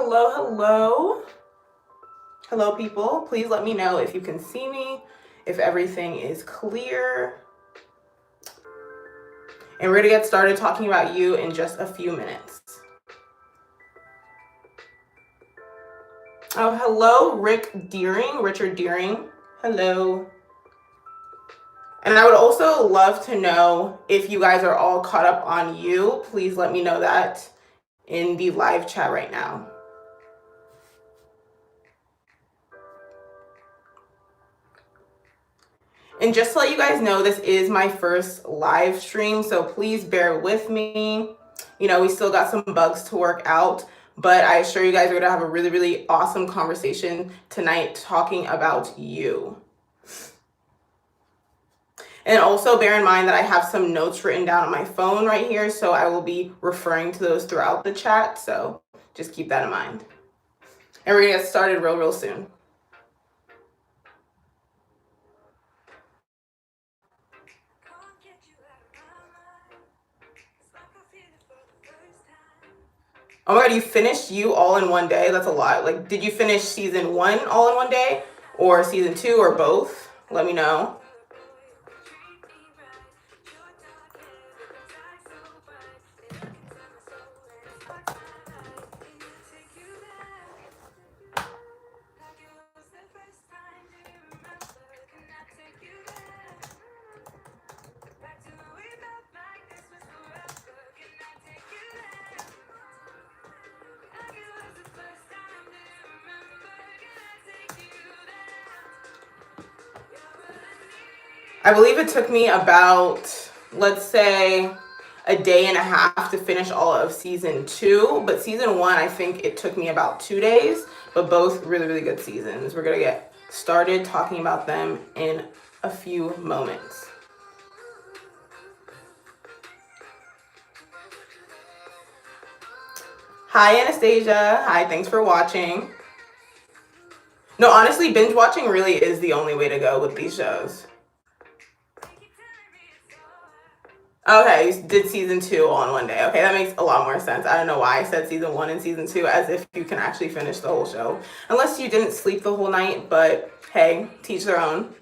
Hello, hello. Hello, people. Please let me know if you can see me, if everything is clear. And we're going to get started talking about you in just a few minutes. Oh, hello, Richard Deering. Hello. And I would also love to know if you guys are all caught up on you. Please let me know that in the live chat right now. And just to let you guys know, this is my first live stream, so please bear with me. You know, we still got some bugs to work out, but I assure you guys we're gonna have a really, really awesome conversation tonight talking about you. And also bear in mind that I have some notes written down on my phone right here, so I will be referring to those throughout the chat, so just keep that in mind. And we're gonna get started real soon. Oh my God, you finished You all in one day? That's a lot. Like, did you finish season 1 all in one day, or season 2, or both? Let me know. I believe it took me about, let's say, a day and a half to finish all of season 2, but season 1, I think it took me about 2 days, but both really, really good seasons. We're gonna get started talking about them in a few moments. Hi, Anastasia. Hi, thanks for watching. No, honestly, binge watching really is the only way to go with these shows. Okay, you did season 2 all in one day. Okay, that makes a lot more sense. I don't know why I said season 1 and season 2 as if you can actually finish the whole show. Unless you didn't sleep the whole night, but hey, teach their own.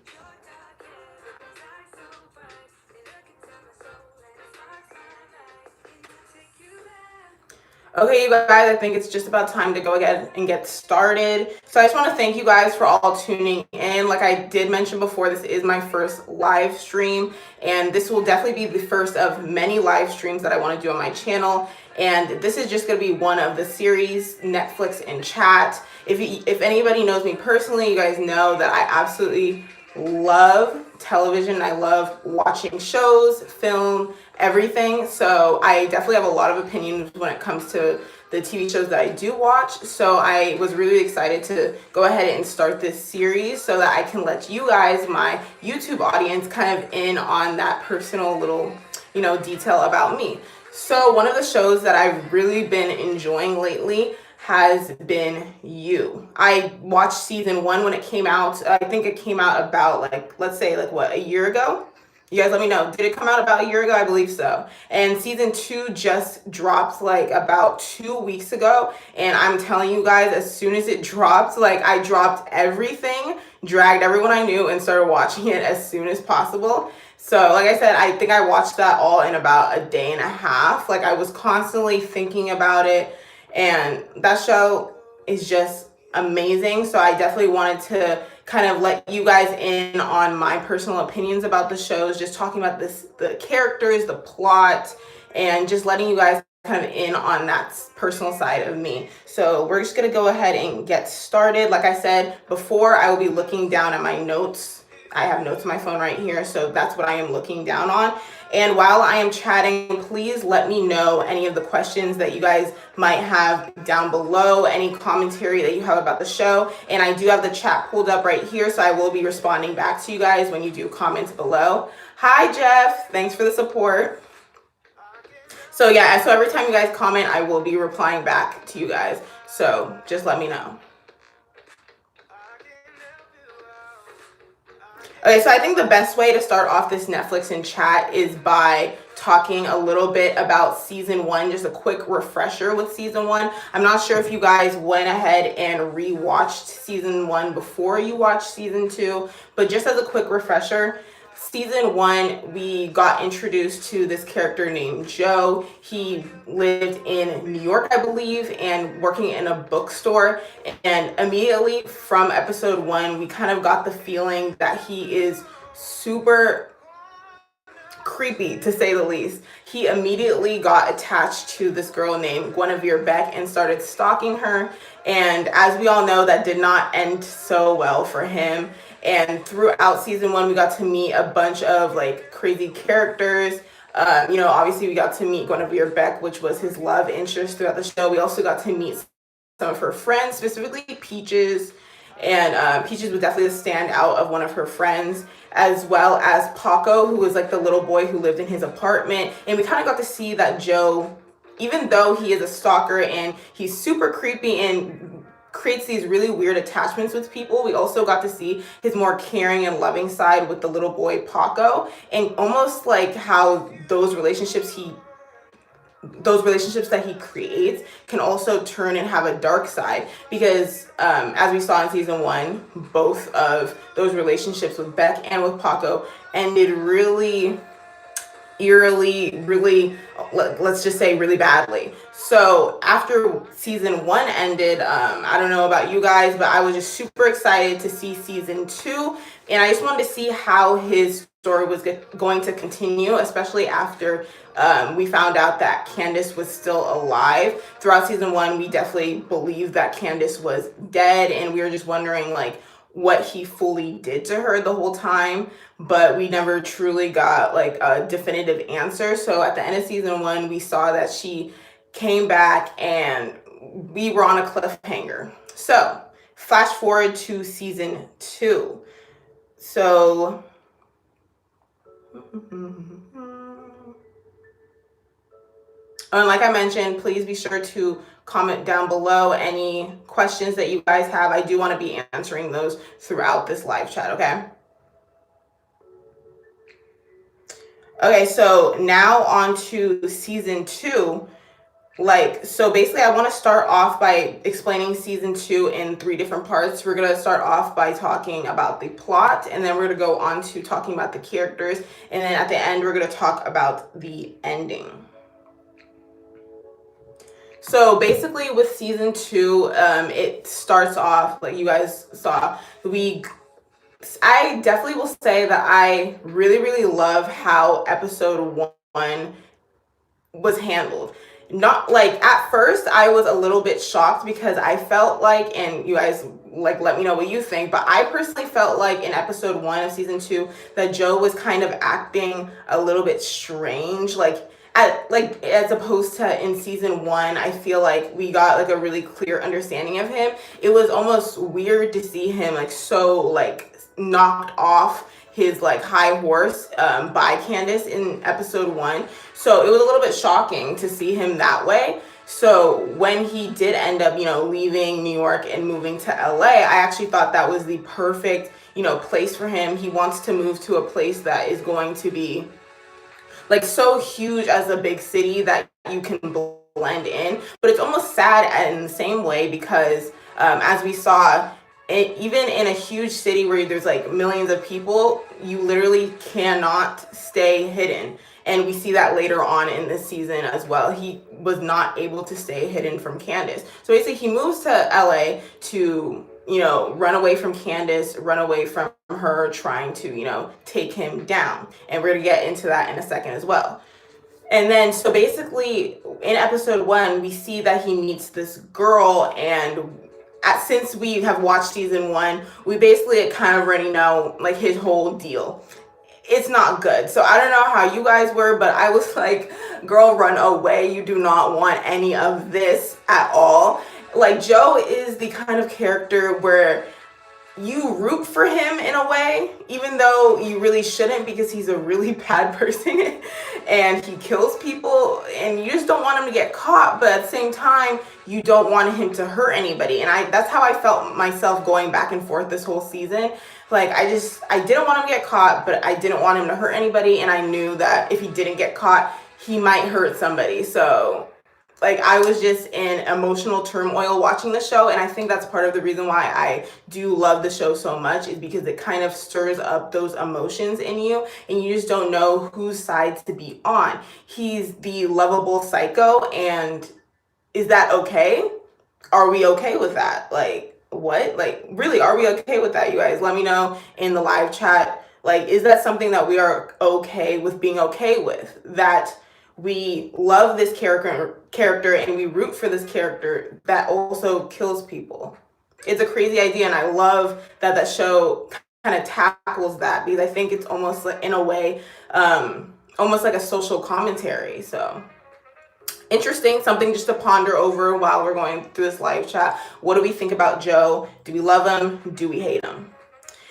Okay, you guys, I think it's just about time to go ahead and get started. So I just want to thank you guys for all tuning in. Like I did mention before, this is my first live stream, and this will definitely be the first of many live streams that I want to do on my channel. And this is just going to be one of the series, Netflix and Chat. If anybody knows me personally, you guys know that I absolutely love television. I love watching shows, film, everything. So I definitely have a lot of opinions when it comes to the TV shows that I do watch. So I was really excited to go ahead and start this series so that I can let you guys, my YouTube audience, kind of in on that personal little, detail about me. So one of the shows that I've really been enjoying lately has been You. I watched season 1 when it came out. I think it came out about let's say a year ago. You guys let me know. Did it come out about a year ago? I believe so. And season 2 just dropped about 2 weeks ago. And I'm telling you guys, as soon as it dropped, I dropped everything, dragged everyone I knew, and started watching it as soon as possible. So like I said, I think I watched that all in about a day and a half. I was constantly thinking about it. And that show is just amazing. So I definitely wanted to kind of let you guys in on my personal opinions about the shows, just talking about the characters, the plot, and just letting you guys kind of in on that personal side of me. So we're just going to go ahead and get started. Like I said before, I will be looking down at my notes. I have notes on my phone right here, so that's what I am looking down on. And while I am chatting, please let me know any of the questions that you guys might have down below, any commentary that you have about the show. And I do have the chat pulled up right here, so I will be responding back to you guys when you do comments below. Hi, Jeff. Thanks for the support. So yeah, so every time you guys comment, I will be replying back to you guys. So just let me know. Okay, so I think the best way to start off this Netflix and Chat is by talking a little bit about season 1, just a quick refresher with season 1. I'm not sure if you guys went ahead and rewatched season 1 before you watched season 2, but just as a quick refresher, season 1, we got introduced to this character named Joe. He lived in New York, I believe, and working in a bookstore. And immediately from episode 1, we kind of got the feeling that he is super creepy, to say the least. He immediately got attached to this girl named Guinevere Beck and started stalking her. And as we all know, that did not end so well for him. And throughout season 1, we got to meet a bunch of like crazy characters. Obviously we got to meet Guinevere Beck, which was his love interest throughout the show. We also got to meet some of her friends, specifically Peaches. And Peaches was definitely the standout of one of her friends, as well as Paco, who was like the little boy who lived in his apartment. And we kind of got to see that Joe, even though he is a stalker and he's super creepy and creates these really weird attachments with people, we also got to see his more caring and loving side with the little boy Paco, and almost like how those relationships that he creates can also turn and have a dark side, because as we saw in season 1, both of those relationships with Beck and with Paco ended really eerily, really, let's just say really badly. So after season 1 ended, I don't know about you guys, but I was just super excited to see season 2, and I just wanted to see how his story was going to continue, especially after we found out that Candace was still alive. Throughout season 1, we definitely believed that Candace was dead, and we were just wondering like what he fully did to her the whole time, but we never truly got like a definitive answer. So at the end of season 1, we saw that she came back and we were on a cliffhanger. So flash forward to season 2. So like I mentioned, please be sure to comment down below any questions that you guys have. I do want to be answering those throughout this live chat, okay? Okay, so now on to season 2. So basically I want to start off by explaining season 2 in 3 different parts. We're going to start off by talking about the plot, and then we're going to go on to talking about the characters, and then at the end we're going to talk about the ending. So basically with season 2, it starts off like you guys saw. I definitely will say that I really, really love how episode 1 was handled. Not like at first I was a little bit shocked, because I felt like, and you guys like let me know what you think, but I personally felt like in episode 1 of season 2 that Joe was kind of acting a little bit strange, as opposed to in season 1. I feel like we got like a really clear understanding of him. It was almost weird to see him like so like knocked off his like high horse by Candace in episode 1. So it was a little bit shocking to see him that way. So when he did end up, leaving New York and moving to LA, I actually thought that was the perfect, place for him. He wants to move to a place that is going to be like so huge as a big city that you can blend in. But it's almost sad in the same way, because as we saw, even in a huge city where there's like millions of people, you literally cannot stay hidden. And we see that later on in this season as well. He was not able to stay hidden from Candace. So basically he moves to LA to, run away from Candace, run away from her trying to, take him down. And we're going to get into that in a second as well. And then, so basically in episode 1, we see that he meets this girl, and since we have watched season 1, we basically kind of already know like his whole deal. It's not good. So I don't know how you guys were, but I was like, girl, run away. You do not want any of this at all. Like, Joe is the kind of character where you root for him in a way, even though you really shouldn't, because he's a really bad person and he kills people, and you just don't want him to get caught, but at the same time you don't want him to hurt anybody. And that's how I felt myself going back and forth this whole season. Like, I didn't want him to get caught, but I didn't want him to hurt anybody, and I knew that if he didn't get caught, he might hurt somebody. So like, I was just in emotional turmoil watching the show, and I think that's part of the reason why I do love the show so much, is because it kind of stirs up those emotions in you, and you just don't know whose side to be on. He's the lovable psycho, and is that okay? Are we okay with that? Like, what? Like, really, are we okay with that, you guys? Let me know in the live chat. Like, is that something that we are okay with being okay with? That we love this character and we root for this character that also kills people. It's a crazy idea, and I love that that show kind of tackles that, because I think it's almost like, in a way, almost like a social commentary. So interesting, something just to ponder over while we're going through this live chat. What do we think about Joe? Do we love him? Do we hate him?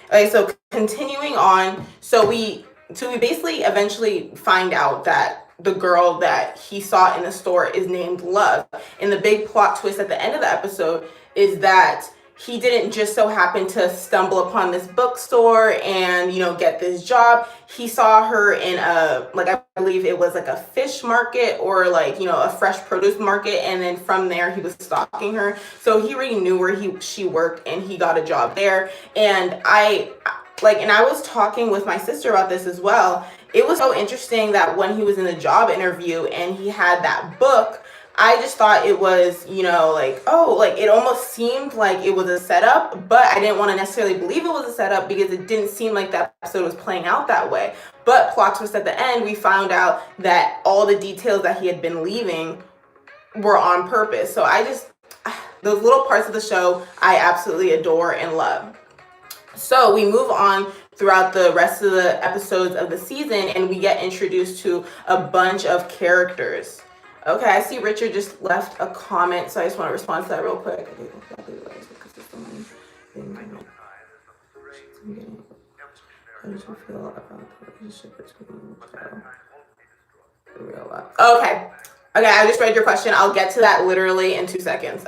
Okay, so continuing on, so we basically eventually find out that the girl that he saw in the store is named Love. And the big plot twist at the end of the episode is that he didn't just so happen to stumble upon this bookstore and, you know, get this job. He saw her in a, like, I believe it was like a fish market or like, you know, a fresh produce market. And then from there, he was stalking her. So he already knew where she worked, and he got a job there. And I was talking with my sister about this as well. It was so interesting that when he was in the job interview and he had that book, I just thought it was, you know, like, oh, like, it almost seemed like it was a setup, but I didn't want to necessarily believe it was a setup because it didn't seem like that episode was playing out that way. But plot twist at the end, we found out that all the details that he had been leaving were on purpose. So those little parts of the show, I absolutely adore and love. So we move on throughout the rest of the episodes of the season, and we get introduced to a bunch of characters. Okay, I see Richard just left a comment, so I just want to respond to that real quick. How did you feel about the relationship between Joe? Okay. Okay, I just read your question. I'll get to that literally in 2 seconds.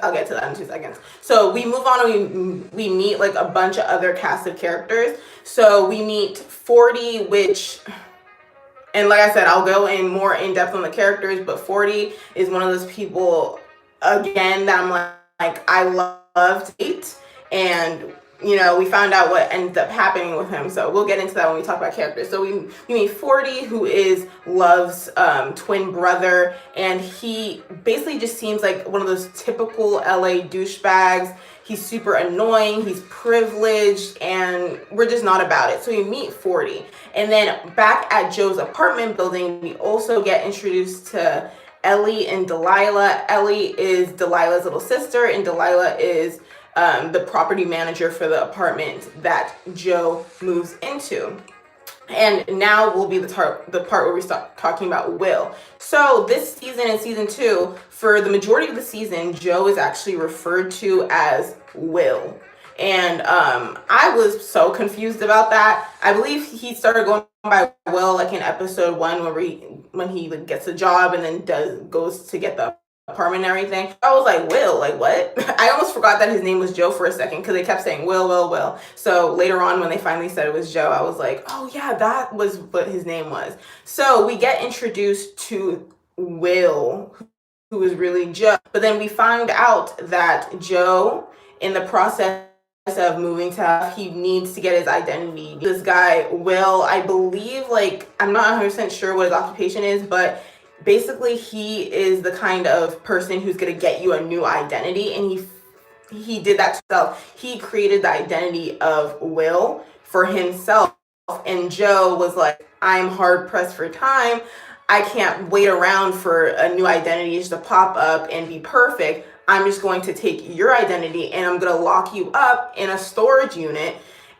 So we move on, and we meet like a bunch of other cast of characters. So we meet 40, which, and like I said, I'll go in more in depth on the characters, but 40 is one of those people, again, that I'm like I love to date. And, you know, we found out what ended up happening with him. So we'll get into that when we talk about characters. So we meet 40, who is Love's twin brother. And he basically just seems like one of those typical LA douchebags. He's super annoying, he's privileged, and we're just not about it. So we meet 40. And then back at Joe's apartment building, we also get introduced to Ellie and Delilah. Ellie is Delilah's little sister, and Delilah is the property manager for the apartment that Joe moves into. And now will be the part where we start talking about Will. So this season, in season 2, for the majority of the season, Joe is actually referred to as Will. And I was so confused about that. I believe he started going by Will like in episode 1, when he like, gets a job and then goes to get the apartment and everything. I was like, Will, like what? I almost forgot that his name was Joe for a second, because they kept saying Will. So later on, when they finally said it was Joe, I was like, oh yeah, that was what his name was. So we get introduced to Will, who is really Joe. But then we found out that Joe, in the process of moving to, he needs to get his identity. This guy, Will, I believe, like, I'm not 100% sure what his occupation is, but basically he is the kind of person who's going to get you a new identity, and he did that to himself. He created the identity of Will for himself, and Joe was like, I'm hard pressed for time. I can't wait around for a new identity just to pop up and be perfect. I'm just going to take your identity and I'm going to lock you up in a storage unit.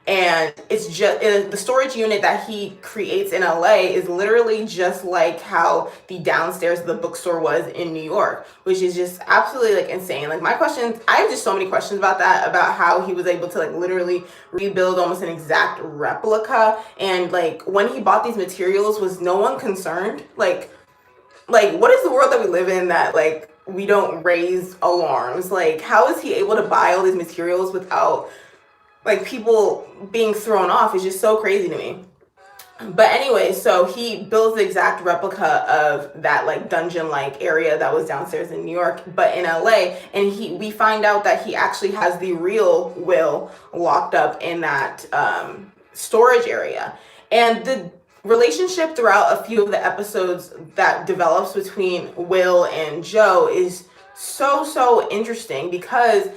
And it's just the storage unit that he creates in LA is literally just like how the downstairs of the bookstore was in New York, which is just absolutely like insane. Like, my questions, I have just so many questions about that, about how he was able to like literally rebuild almost an exact replica. And like, when he bought these materials, was no one concerned? Like what is the world that we live in that like we don't raise alarms? Like, how is he able to buy all these materials without like people being thrown off is just so crazy to me. But anyway, so he builds the exact replica of that like dungeon like area that was downstairs in New York, but in LA. And we find out that he actually has the real Will locked up in that storage area. And the relationship throughout a few of the episodes that develops between Will and Joe is so interesting, because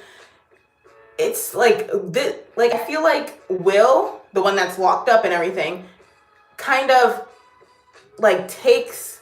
it's like this, like I feel like Will, the one that's locked up and everything, kind of like takes,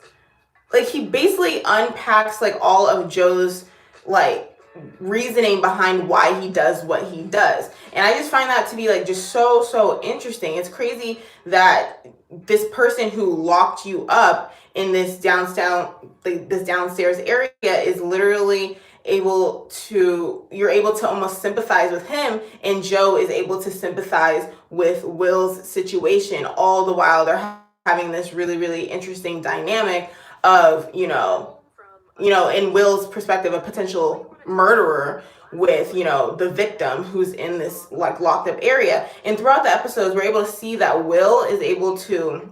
like he basically unpacks like all of Joe's like reasoning behind why he does what he does. And I just find that to be like just so interesting. It's crazy that this person who locked you up in this downstairs area is literally you're able to almost sympathize with him, and Joe is able to sympathize with Will's situation, all the while they're having this really interesting dynamic of, in Will's perspective, a potential murderer with, the victim who's in this like locked up area. And throughout the episodes, we're able to see that Will is able to,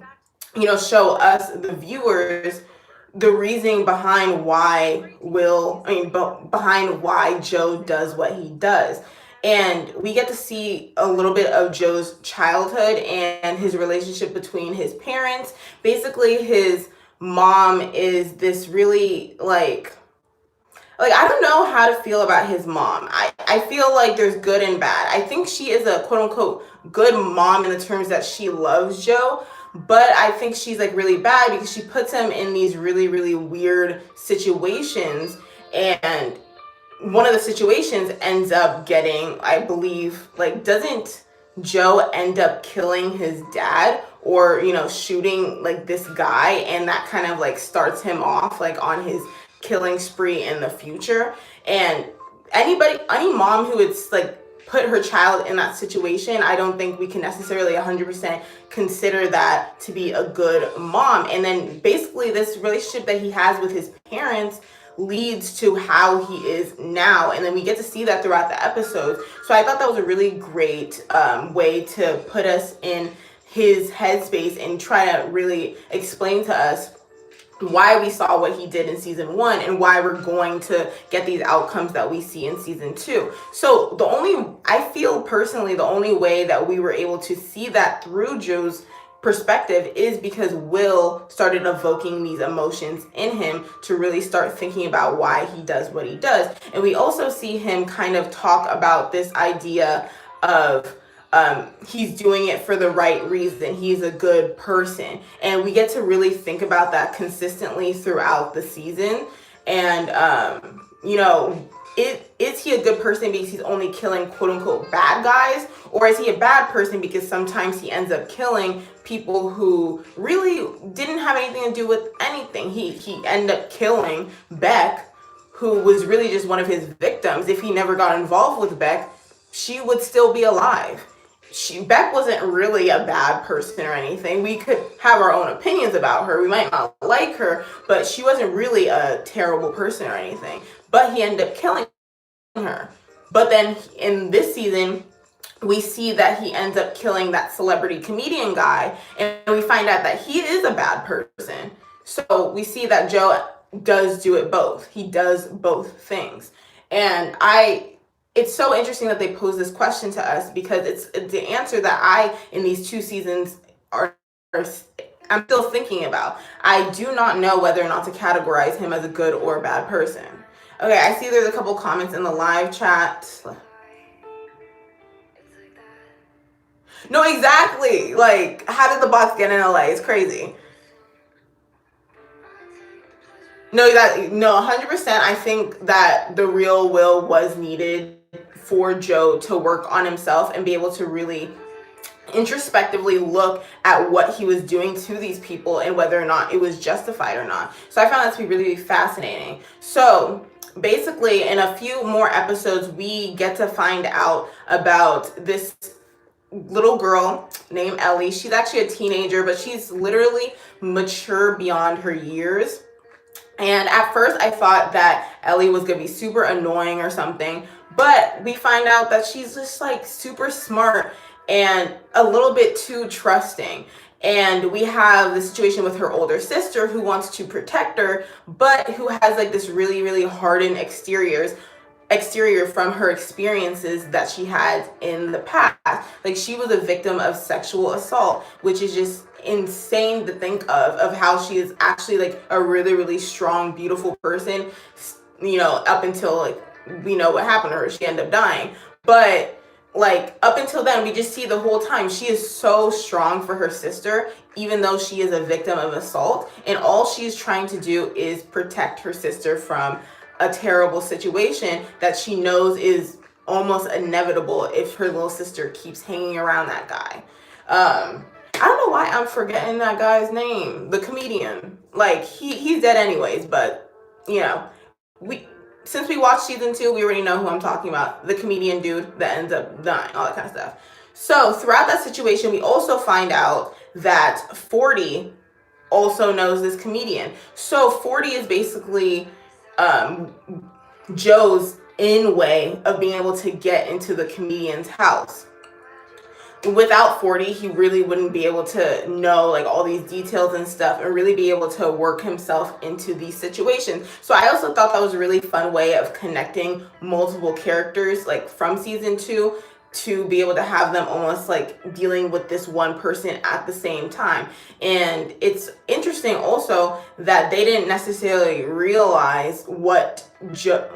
show us, the viewers, the reasoning behind why behind why Joe does what he does. And we get to see a little bit of Joe's childhood and his relationship between his parents. Basically, his mom is this really like I don't know how to feel about his mom. I feel like there's good and bad. I think she is a quote unquote good mom in the terms that she loves Joe, but I think she's like really bad because she puts him in these really weird situations. And one of the situations ends up getting, I believe, like, doesn't Joe end up killing his dad, or shooting like this guy, and that kind of like starts him off like on his killing spree in the future. And any mom who would like put her child in that situation, I don't think we can necessarily 100% consider that to be a good mom. And then basically this relationship that he has with his parents leads to how he is now, and then we get to see that throughout the episodes. So I thought that was a really great way to put us in his headspace and try to really explain to us why we saw what he did in season 1 and why we're going to get these outcomes that we see in season 2. So I feel personally the only way that we were able to see that through Joe's perspective is because Will started evoking these emotions in him to really start thinking about why he does what he does. And we also see him kind of talk about this idea of he's doing it for the right reason. He's a good person. And we get to really think about that consistently throughout the season. And, is he a good person because he's only killing quote unquote bad guys? Or is he a bad person because sometimes he ends up killing people who really didn't have anything to do with anything? He ended up killing Beck, who was really just one of his victims. If he never got involved with Beck, she would still be alive. Beck wasn't really a bad person or anything. We could have our own opinions about her. We might not like her, but she wasn't really a terrible person or anything. But he ended up killing her. But then in this season, we see that he ends up killing that celebrity comedian guy, and we find out that he is a bad person. So we see that Joe does do it both. He does both things. And it's so interesting that they pose this question to us, because it's the answer that in these 2 seasons I'm still thinking about. I do not know whether or not to categorize him as a good or bad person. Okay, I see there's a couple comments in the live chat. No, exactly. Like, how did the box get in LA? It's crazy. No, 100%. I think that the real Will was needed for Joe to work on himself and be able to really introspectively look at what he was doing to these people and whether or not it was justified or not. So I found that to be really fascinating. So basically, in a few more episodes, we get to find out about this little girl named Ellie. She's actually a teenager, but she's literally mature beyond her years. And at first I thought that Ellie was going to be super annoying or something, But we find out that she's just like super smart and a little bit too trusting. And we have the situation with her older sister who wants to protect her, but who has like this really, really hardened exterior from her experiences that she had in the past. Like she was a victim of sexual assault, which is just insane to think of how she is actually like a really, really strong, beautiful person, up until like we know what happened to her. She ended up dying. But like up until then, we just see the whole time she is so strong for her sister, even though she is a victim of assault, and all she's trying to do is protect her sister from a terrible situation that she knows is almost inevitable if her little sister keeps hanging around that guy. I don't know why I'm forgetting that guy's name, the comedian. Like he's dead anyways, but you know, we since we watched season 2, we already know who I'm talking about. The comedian dude that ends up dying, all that kind of stuff. So throughout that situation, we also find out that 40 also knows this comedian. So 40 is basically um, Joe's in way of being able to get into the comedian's house. Without 40, he really wouldn't be able to know like all these details and stuff and really be able to work himself into these situations. So I also thought that was a really fun way of connecting multiple characters like from season 2 to be able to have them almost like dealing with this one person at the same time. And it's interesting also that they didn't necessarily realize what Joe,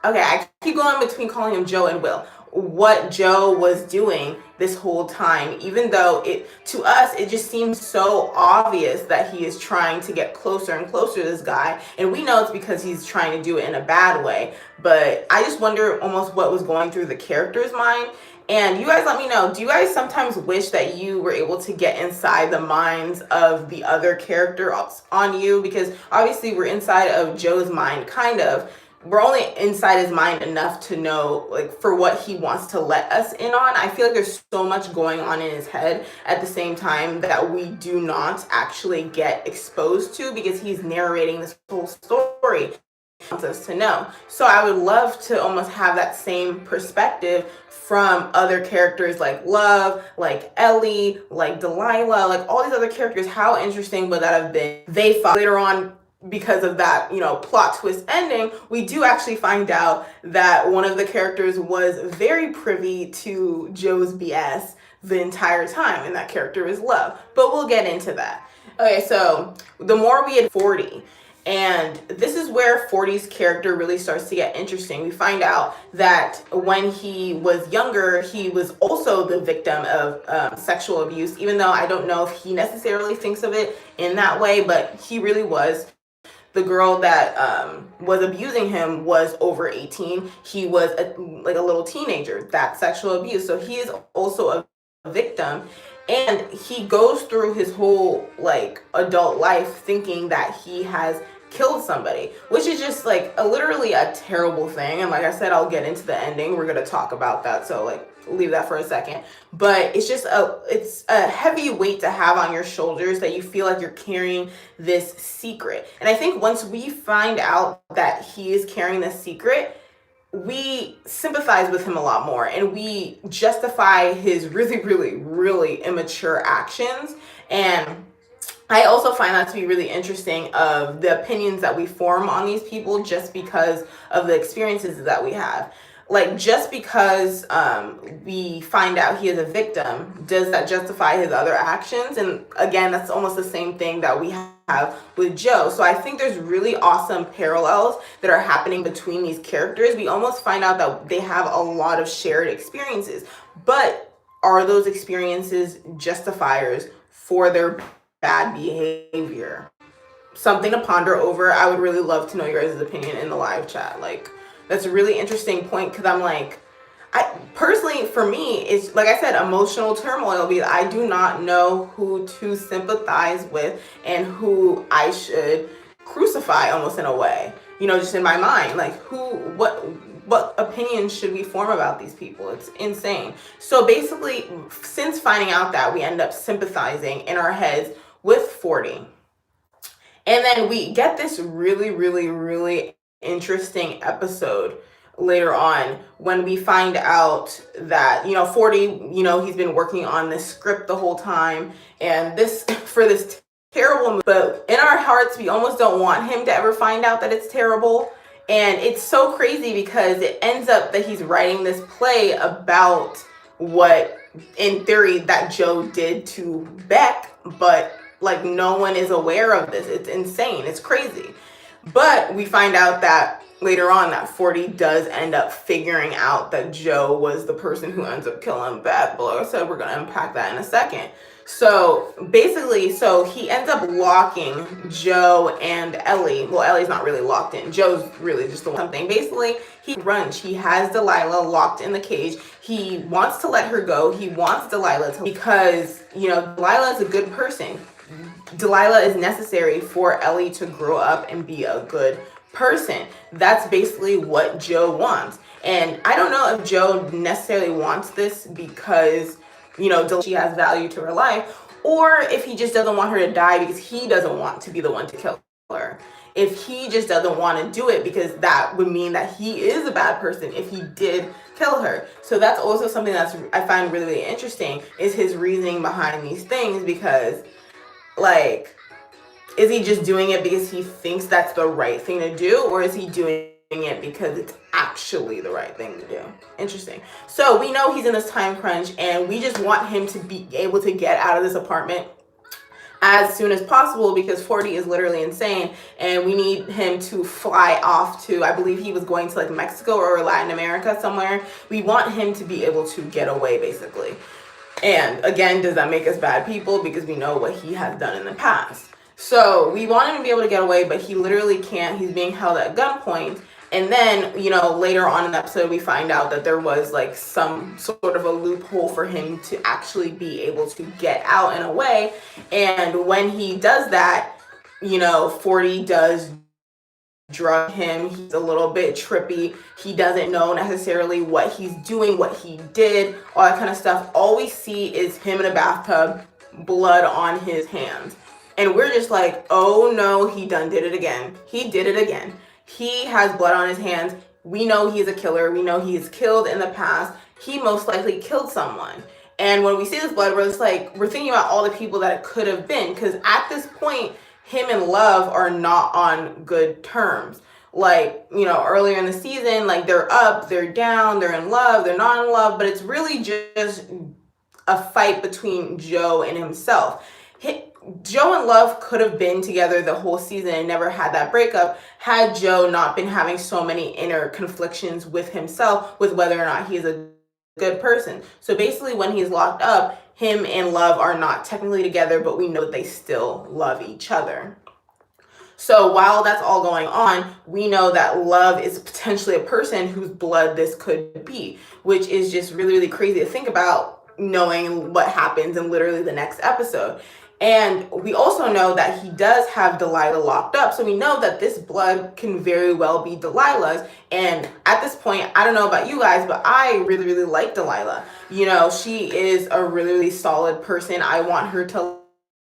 okay, I keep going between calling him Joe and Will, what Joe was doing this whole time, even though it to us it just seems so obvious that he is trying to get closer and closer to this guy, and we know it's because he's trying to do it in a bad way. But I just wonder almost what was going through the character's mind. And you guys let me know, do you guys sometimes wish that you were able to get inside the minds of the other character on you? Because obviously we're inside of Joe's mind, kind of. We're only inside his mind enough to know like for what he wants to let us in on. I feel like there's so much going on in his head at the same time that we do not actually get exposed to, because he's narrating this whole story wants us to know. So I would love to almost have that same perspective from other characters like Love, like Ellie, like Delilah, like all these other characters. How interesting would that have been? They thought later on, because of that, plot twist ending, we do actually find out that one of the characters was very privy to Joe's BS the entire time, and that character is Love. But we'll get into that. Okay, so the more we had 40, and this is where 40's character really starts to get interesting. We find out that when he was younger, he was also the victim of sexual abuse, even though I don't know if he necessarily thinks of it in that way, but he really was. The girl that was abusing him was over 18. He was like a little teenager, that sexual abuse. So he is also a victim. And he goes through his whole like adult life thinking that he has killed somebody, which is just like literally a terrible thing. And like I said, I'll get into the ending. We're going to talk about that. So like leave that for a second. But it's just it's a heavy weight to have on your shoulders that you feel like you're carrying this secret. And I think once we find out that he is carrying this secret, we sympathize with him a lot more, and we justify his really, really, really immature actions. And I also find that to be really interesting of the opinions that we form on these people just because of the experiences that we have. Like, just because we find out he is a victim, does that justify his other actions? And again, that's almost the same thing that we have with Joe. So I think there's really awesome parallels that are happening between these characters. We almost find out that they have a lot of shared experiences, but are those experiences justifiers for their bad behavior? Something to ponder over. I would really love to know your guys' opinion in the live chat. Like, that's a really interesting point, because I'm like, I personally, for me, it's like I said, emotional turmoil, because I do not know who to sympathize with and who I should crucify, almost in a way, just in my mind, like what opinions should we form about these people? It's insane. So basically, since finding out that, we end up sympathizing in our heads with 40. And then we get this really, really, really interesting episode later on when we find out that, 40, he's been working on this script the whole time, and this for this terrible movie. But in our hearts, we almost don't want him to ever find out that it's terrible. And it's so crazy because it ends up that he's writing this play about what, in theory, that Joe did to Beck, but like no one is aware of this. It's insane. It's crazy. But we find out that later on that 40 does end up figuring out that Joe was the person who ends up killing Beck. But like I said, we're going to unpack that in a second. So basically, he ends up locking Joe and Ellie. Well, Ellie's not really locked in. Joe's really just the one thing. Basically, he runs. He has Delilah locked in the cage. He wants to let her go. He wants Delilah to, because, Delilah is a good person. Delilah is necessary for Ellie to grow up and be a good person. That's basically what Joe wants. And I don't know if Joe necessarily wants this because, she has value to her life, or if he just doesn't want her to die because he doesn't want to be the one to kill her. If he just doesn't want to do it because that would mean that he is a bad person if he did kill her. So that's also something that's I find really, really interesting, is his reasoning behind these things, because like, is he just doing it because he thinks that's the right thing to do, or is he doing it because it's actually the right thing to do? Interesting. So we know he's in this time crunch, and we just want him to be able to get out of this apartment as soon as possible, because 40 is literally insane, and we need him to fly off to, I believe he was going to like Mexico or Latin America somewhere. We want him to be able to get away, basically. And again, does that make us bad people? Because we know what he has done in the past. So we want him to be able to get away, but he literally can't. He's being held at gunpoint. And then, later on in the episode, we find out that there was like some sort of a loophole for him to actually be able to get out and away. And when he does that, 40 does drug him. He's a little bit trippy. He doesn't know necessarily what he's doing, what he did, all that kind of stuff. All we see is him in a bathtub, blood on his hands. And we're just like, oh no, he done did it again. He did it again. He has blood on his hands. We know he's a killer. We know he's killed in the past. He most likely killed someone. And when we see this blood, we're just like, we're thinking about all the people that it could have been. Because at this point, him and Love are not on good terms. Like, earlier in the season, like they're up, they're down, they're in love, they're not in love. But it's really just a fight between Joe and himself. Joe and Love could have been together the whole season and never had that breakup had Joe not been having so many inner conflictions with himself, with whether or not he's a good person. So basically, when he's locked up, him and Love are not technically together, but we know that they still love each other. So while that's all going on, we know that Love is potentially a person whose blood this could be, which is just really, really crazy to think about, knowing what happens in literally the next episode. And we also know that he does have Delilah locked up. So we know that this blood can very well be Delilah's. And at this point, I don't know about you guys, but I really, really like Delilah. She is a really, really solid person. I want her to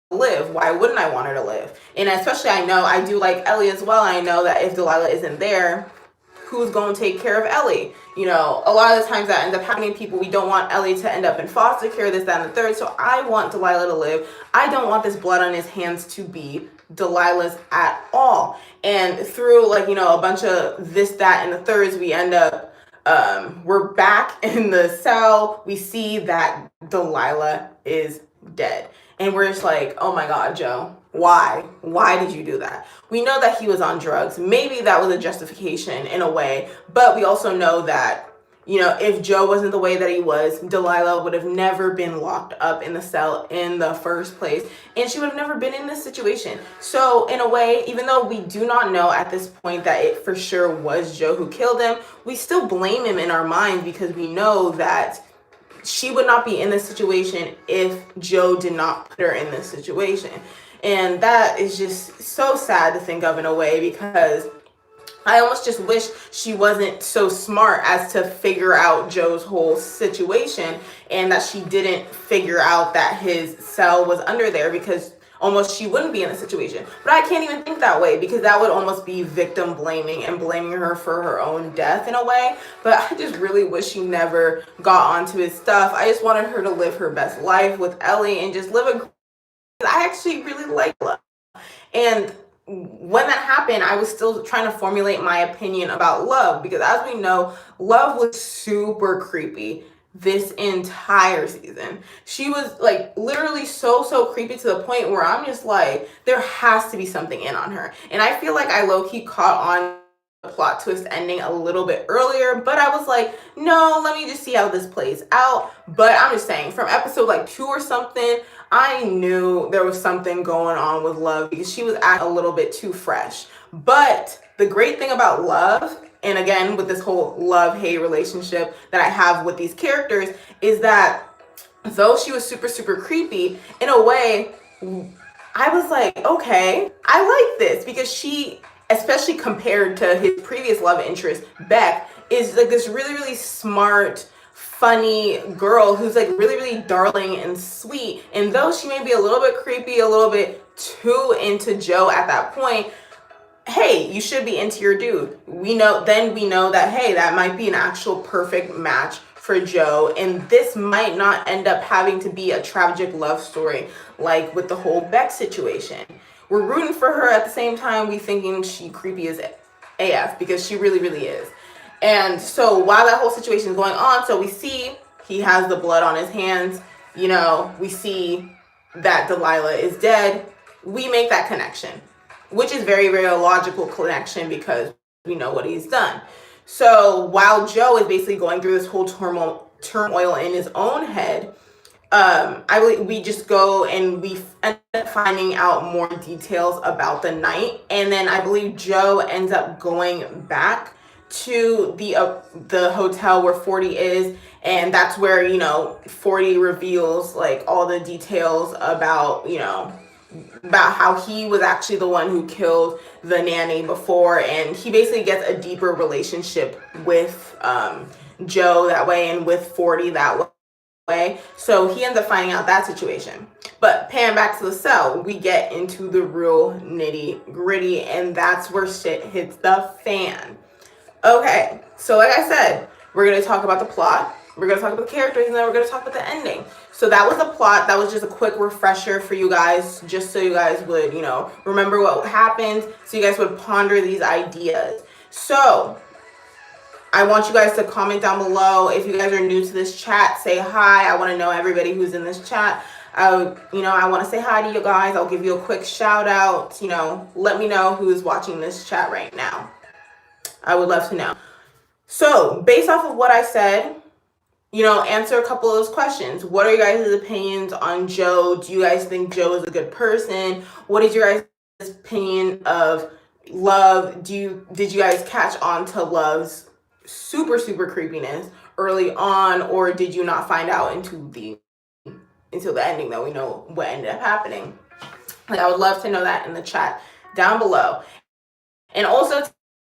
live. Why wouldn't I want her to live? And especially, I do like Ellie as well. I know that if Delilah isn't there, who's going to take care of Ellie? A lot of the times that ends up happening to people, we don't want Ellie to end up in foster care, this, that, and the third. So I want Delilah to live. I don't want this blood on his hands to be Delilah's at all. And through a bunch of this, that, and the thirds, we end up, we're back in the cell. We see that Delilah is dead. And we're just like, oh my God, Joe, why? Why did you do that? We know that he was on drugs. Maybe that was a justification in a way, but we also know that, if Joe wasn't the way that he was, Delilah would have never been locked up in the cell in the first place, and she would have never been in this situation. So in a way, even though we do not know at this point that it for sure was Joe who killed him, we still blame him in our minds, because we know that she would not be in this situation if Joe did not put her in this situation. And that is just so sad to think of in a way, because I almost just wish she wasn't so smart as to figure out Joe's whole situation, and that she didn't figure out that his cell was under there, because almost she wouldn't be in a situation. But I can't even think that way, because that would almost be victim blaming and blaming her for her own death in a way. But I just really wish she never got onto his stuff. I just wanted her to live her best life with Ellie and just live a. I actually really like love. And when that happened, I was still trying to formulate my opinion about love, because as we know, love was super creepy this entire season. She was like literally so creepy, to the point where I'm just like, there has to be something in on her. And I feel like I low-key caught on the plot twist ending a little bit earlier, but I was like, no, let me just see how this plays out. But I'm just saying, from episode like 2 or something, I knew there was something going on with Love, because she was acting a little bit too fresh. But the great thing about Love, and again with this whole love-hate relationship that I have with these characters, is that though she was super creepy, in a way, I was like, okay, I like this, because she, especially compared to his previous love interest, Beck, is like this really smart, funny girl who's like really darling and sweet. And though she may be a little bit creepy, a little bit too into Joe at that point, hey, you should be into your dude. We know that, hey, that might be an actual perfect match for Joe, and this might not end up having to be a tragic love story like with the whole Beck situation. We're rooting for her, at the same time we thinking she creepy as AF, because she really is. And so while that whole situation is going on, so we see he has the blood on his hands, we see that Delilah is dead. We make that connection, which is very logical connection, because we know what he's done. So while Joe is basically going through this whole turmoil in his own head, I believe we just go and we end up finding out more details about the night. And then I believe Joe ends up going back to the hotel where 40 is, and that's where 40 reveals like all the details about about how he was actually the one who killed the nanny before, and he basically gets a deeper relationship with Joe that way, and with 40 that way. So he ends up finding out that situation. But pan back to the cell, we get into the real nitty gritty, and that's where shit hits the fan. Okay, so like I said, we're going to talk about the plot, we're going to talk about the characters, and then we're going to talk about the ending. So that was the plot. That was just a quick refresher for you guys, just so you guys would, remember what happened, so you guys would ponder these ideas. So I want you guys to comment down below. If you guys are new to this chat, say hi. I want to know everybody who's in this chat. I want to say hi to you guys. I'll give you a quick shout out. Let me know who's watching this chat right now. I would love to know. So based off of what I said, answer a couple of those questions. What are you guys' opinions on Joe? Do you guys think Joe is a good person? What is your guys' opinion of Love? Did you guys catch on to Love's super creepiness early on, or did you not find out until the ending that we know what ended up happening? Like, I would love to know that in the chat down below. And also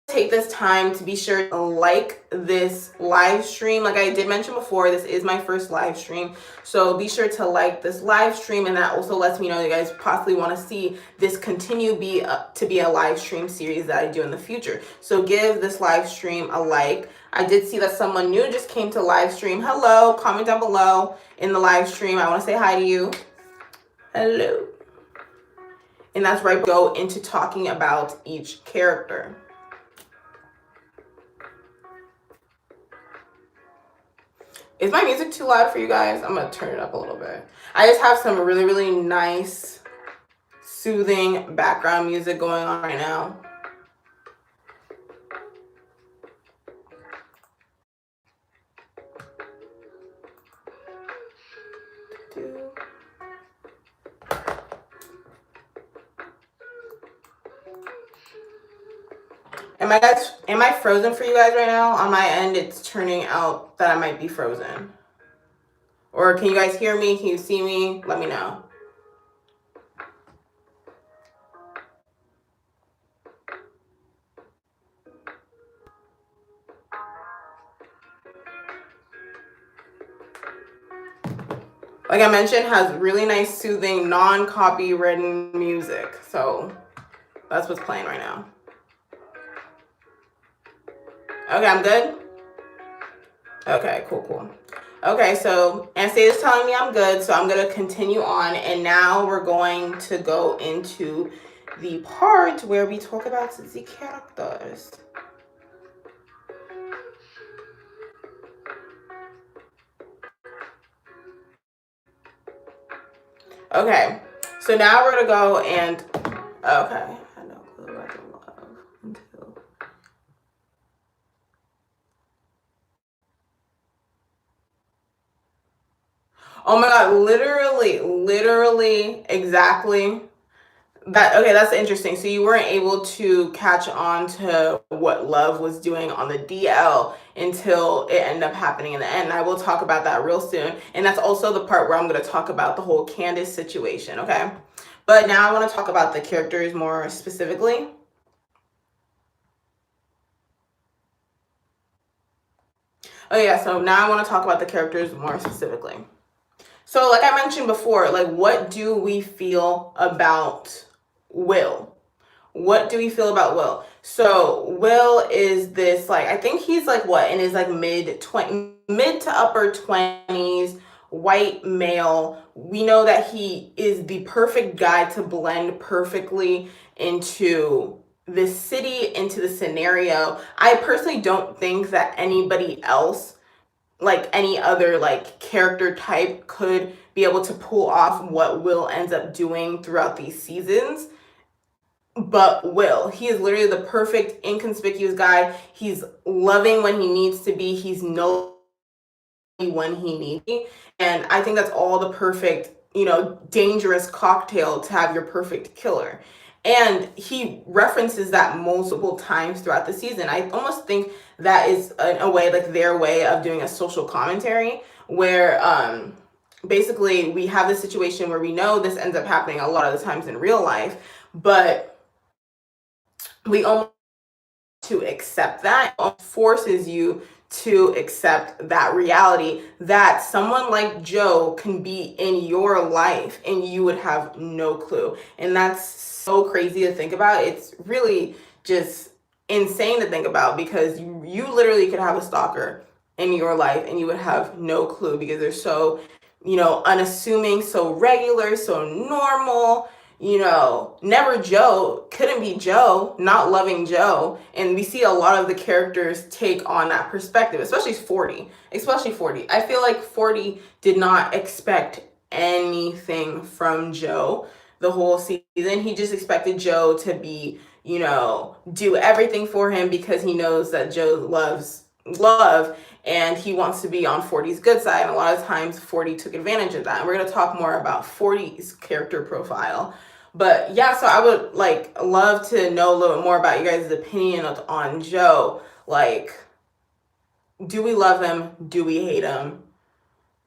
take this time to be sure to like this live stream. Like I did mention before, this is my first live stream, so be sure to like this live stream, and that also lets me know you guys possibly want to see this continue to be a live stream series that I do in the future. So give this live stream a like. I did see that someone new just came to live stream. Hello, comment down below in the live stream. I want to say hi to you. Hello. And that's right, go into talking about each character. Is my music too loud for you guys? I'm gonna turn it up a little bit. I just have some really nice, soothing background music going on right now. Am I frozen for you guys right now? On my end, it's turning out that I might be frozen. Or can you guys hear me? Can you see me? Let me know. like I mentioned, has really nice, soothing, non-copywritten music. So that's what's playing right now. Okay, I'm good? Okay, cool. Okay, so Anastasia is telling me I'm good, so I'm going to continue on. And now we're going to go into the part where we talk about the characters. Okay, so now we're going to go and... Okay, I had no clue about the love until... Oh my God, literally, exactly. Okay, that's interesting. So you weren't able to catch on to what Love was doing on the DL until it ended up happening in the end. And I will talk about that real soon. And that's also the part where I'm going to talk about the whole Candace situation, okay? But now I want to talk about the characters more specifically. Oh yeah, so now I want to talk about the characters more specifically. So like I mentioned before, like what do we feel about Will? What do we feel about Will? So Will is this, like, I think he's like what, in his like mid to upper 20s, white male. We know that he is the perfect guy to blend perfectly into this city, into the scenario. I personally don't think that anybody else, like any other like character type, could be able to pull off what Will ends up doing throughout these seasons. But Will, he is literally the perfect inconspicuous guy. He's loving when he needs to be. He's no when he needs to be. And I think that's all the perfect, dangerous cocktail to have your perfect killer. And he references that multiple times throughout the season. I almost think that is a way, like their way of doing a social commentary where basically we have this situation where we know this ends up happening a lot of the times in real life, but we almost to accept that. It forces you to accept that reality that someone like Joe can be in your life and you would have no clue. And that's so crazy to think about. It's really just insane to think about because you literally could have a stalker in your life and you would have no clue because they're so, unassuming, so regular, so normal. Never Joe, couldn't be Joe, not loving Joe. And we see a lot of the characters take on that perspective, especially 40. I feel like 40 did not expect anything from Joe the whole season. He just expected Joe to be, do everything for him because he knows that Joe loves love and he wants to be on 40's good side. And a lot of times 40 took advantage of that. And we're going to talk more about 40's character profile. But yeah, so I would love to know a little bit more about you guys' opinion on Joe. Like, do we love him? Do we hate him?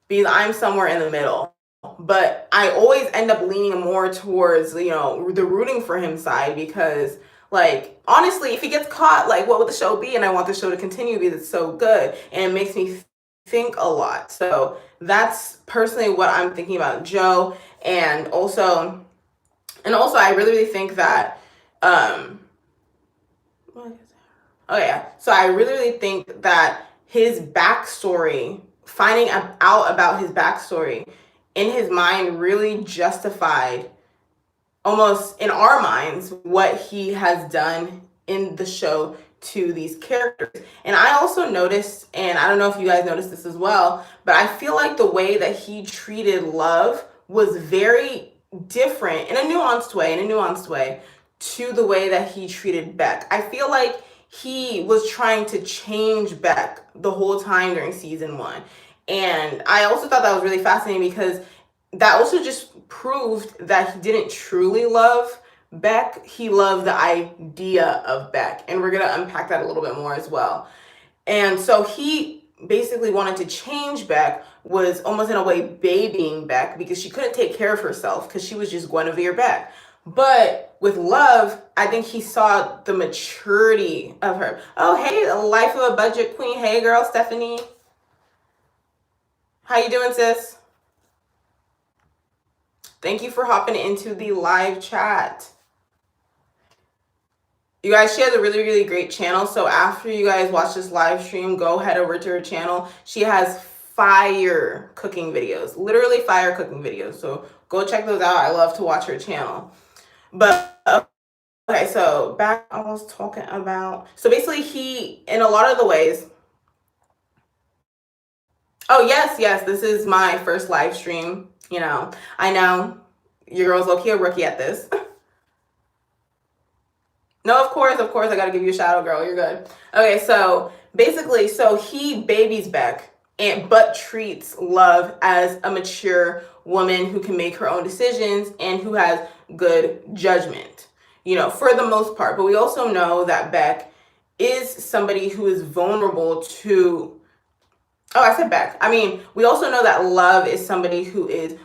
Because I'm somewhere in the middle. But I always end up leaning more towards, the rooting for him side because, honestly, if he gets caught, what would the show be? And I want the show to continue because it's so good. And it makes me think a lot. So that's personally what I'm thinking about Joe. And also, I really think that, so I really think that his backstory, finding out about his backstory in his mind really justified, almost in our minds, what he has done in the show to these characters. And I also noticed, and I don't know if you guys noticed this as well, but I feel like the way that he treated Love was very different in a nuanced way to the way that he treated Beck. I feel like he was trying to change Beck the whole time during season 1. And I also thought that was really fascinating because that also just proved that he didn't truly love Beck. He loved the idea of Beck. And we're going to unpack that a little bit more as well. And so he basically wanted to change Beck, was almost in a way babying Beck because she couldn't take care of herself because she was just Guinevere Beck. But with Love, I think he saw the maturity of her. Oh, hey, the life of a budget queen. Hey, girl, Stephanie. How you doing, sis? Thank you for hopping into the live chat. You guys, she has a really, really great channel. So after you guys watch this live stream, go head over to her channel. She has fire cooking videos, literally fire cooking videos. So go check those out. I love to watch her channel. But okay, so back I was talking about. So basically he, in a lot of the ways. Oh, yes, this is my first live stream. You know, I know your girl's low-key a rookie at this. No, of course, I gotta give you a shout out, girl. You're good. Okay, so basically, so he babies Beck but treats Love as a mature woman who can make her own decisions and who has good judgment, you know, for the most part. But we also know that Beck is somebody who is vulnerable to, oh, I said Beck. I mean, we also know that Love is somebody who is,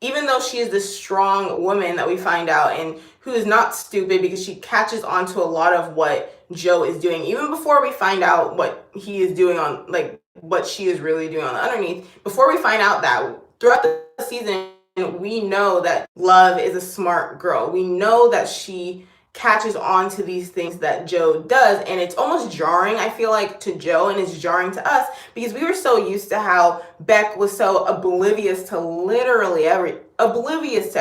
even though she is this strong woman that we find out and who is not stupid, because she catches on to a lot of what Joe is doing, even before we find out what he is doing on, like, what she is really doing on the underneath. Before we find out that, throughout the season, we know that Love is a smart girl. We know that she catches on to these things that Joe does, and it's almost jarring, I feel like, to Joe, and it's jarring to us because we were so used to how Beck was so oblivious to literally oblivious to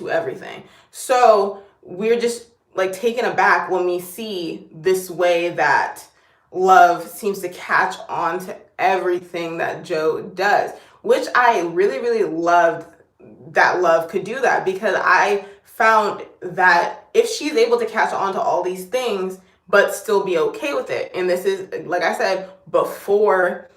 everything. So we're just like taken aback when we see this way that Love seems to catch on to everything that Joe does, which I really, really loved that Love could do that, because I found that if she's able to catch on to all these things but still be okay with it, and this is, like I said, before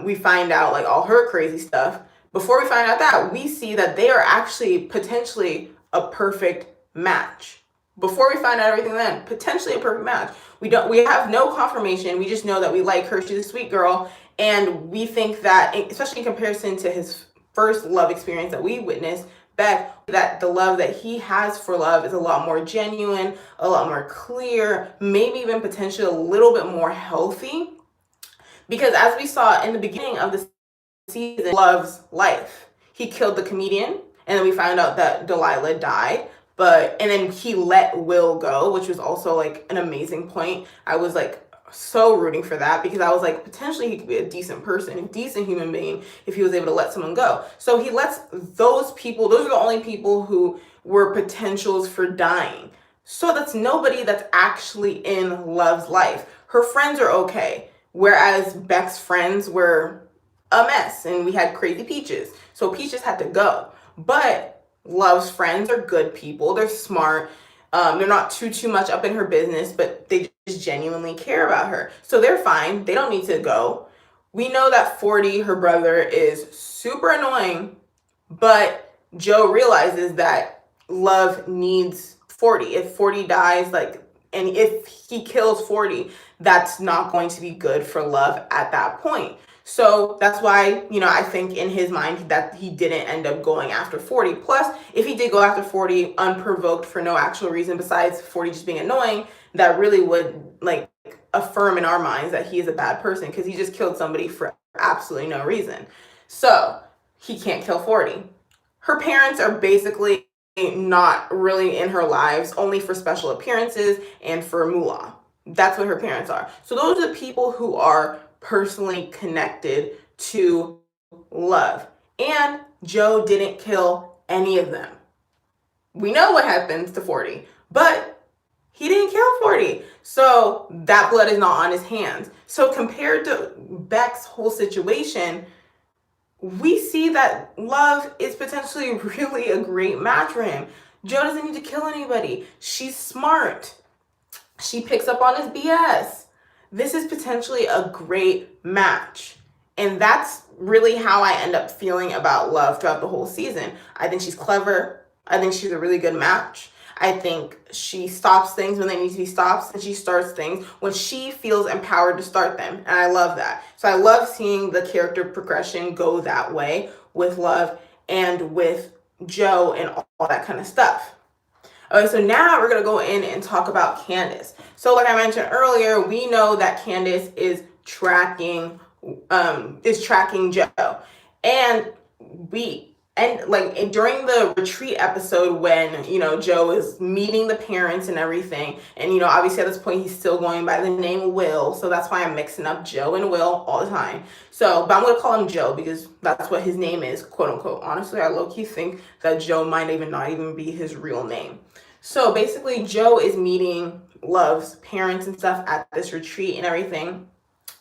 we find out like all her crazy stuff, before we find out that, we see that they are actually potentially a perfect match. Before we find out everything, then potentially a perfect match. We have no confirmation. We just know that we like her. She's a sweet girl, and we think that, especially in comparison to his first love experience that we witnessed, Beck, that the love that he has for Love is a lot more genuine, a lot more clear, maybe even potentially a little bit more healthy. Because as we saw in the beginning of the season, Love's life, he killed the comedian, and then we found out that Delilah died. And then he let Will go, which was also like an amazing point. I was like so rooting for that, because I was like, potentially he could be a decent person, a decent human being, if he was able to let someone go. So he lets those people, those are the only people who were potentials for dying. So that's nobody that's actually in Love's life. Her friends are okay, whereas Beck's friends were a mess, and we had crazy Peaches. So Peaches had to go. But Love's friends are good people. They're smart. They're not too much up in her business, but they just genuinely care about her. So they're fine. They don't need to go. We know that 40, her brother, is super annoying, but Joe realizes that Love needs 40. If 40 dies, like, and if he kills 40, that's not going to be good for Love at that point. So that's why, you know, I think in his mind that he didn't end up going after 40. Plus, if he did go after 40 unprovoked for no actual reason besides 40 just being annoying, that really would like affirm in our minds that he is a bad person, because he just killed somebody for absolutely no reason. So he can't kill 40. Her parents are basically not really in her lives, only for special appearances and for moolah. That's what her parents are. So those are the people who are personally connected to Love. And Joe didn't kill any of them. We know what happens to 40, but he didn't kill 40. So that blood is not on his hands. So compared to Beck's whole situation, we see that Love is potentially really a great match for him. Joe doesn't need to kill anybody. She's smart. She picks up on his BS. This is potentially a great match. And that's really how I end up feeling about Love throughout the whole season. I think she's clever. I think she's a really good match. I think she stops things when they need to be stopped, and she starts things when she feels empowered to start them. And I love that. So I love seeing the character progression go that way with Love and with Joe and all that kind of stuff. Okay, so now we're going to go in and talk about Candace. So like I mentioned earlier, we know that Candace is tracking Joe. And and like during the retreat episode when, you know, Joe is meeting the parents and everything, and you know, obviously at this point he's still going by the name Will, so that's why I'm mixing up Joe and Will all the time. So, but I'm gonna call him Joe because that's what his name is, quote unquote. Honestly, I low-key think that Joe might even not even be his real name. So basically, Joe is meeting Love's parents and stuff at this retreat and everything.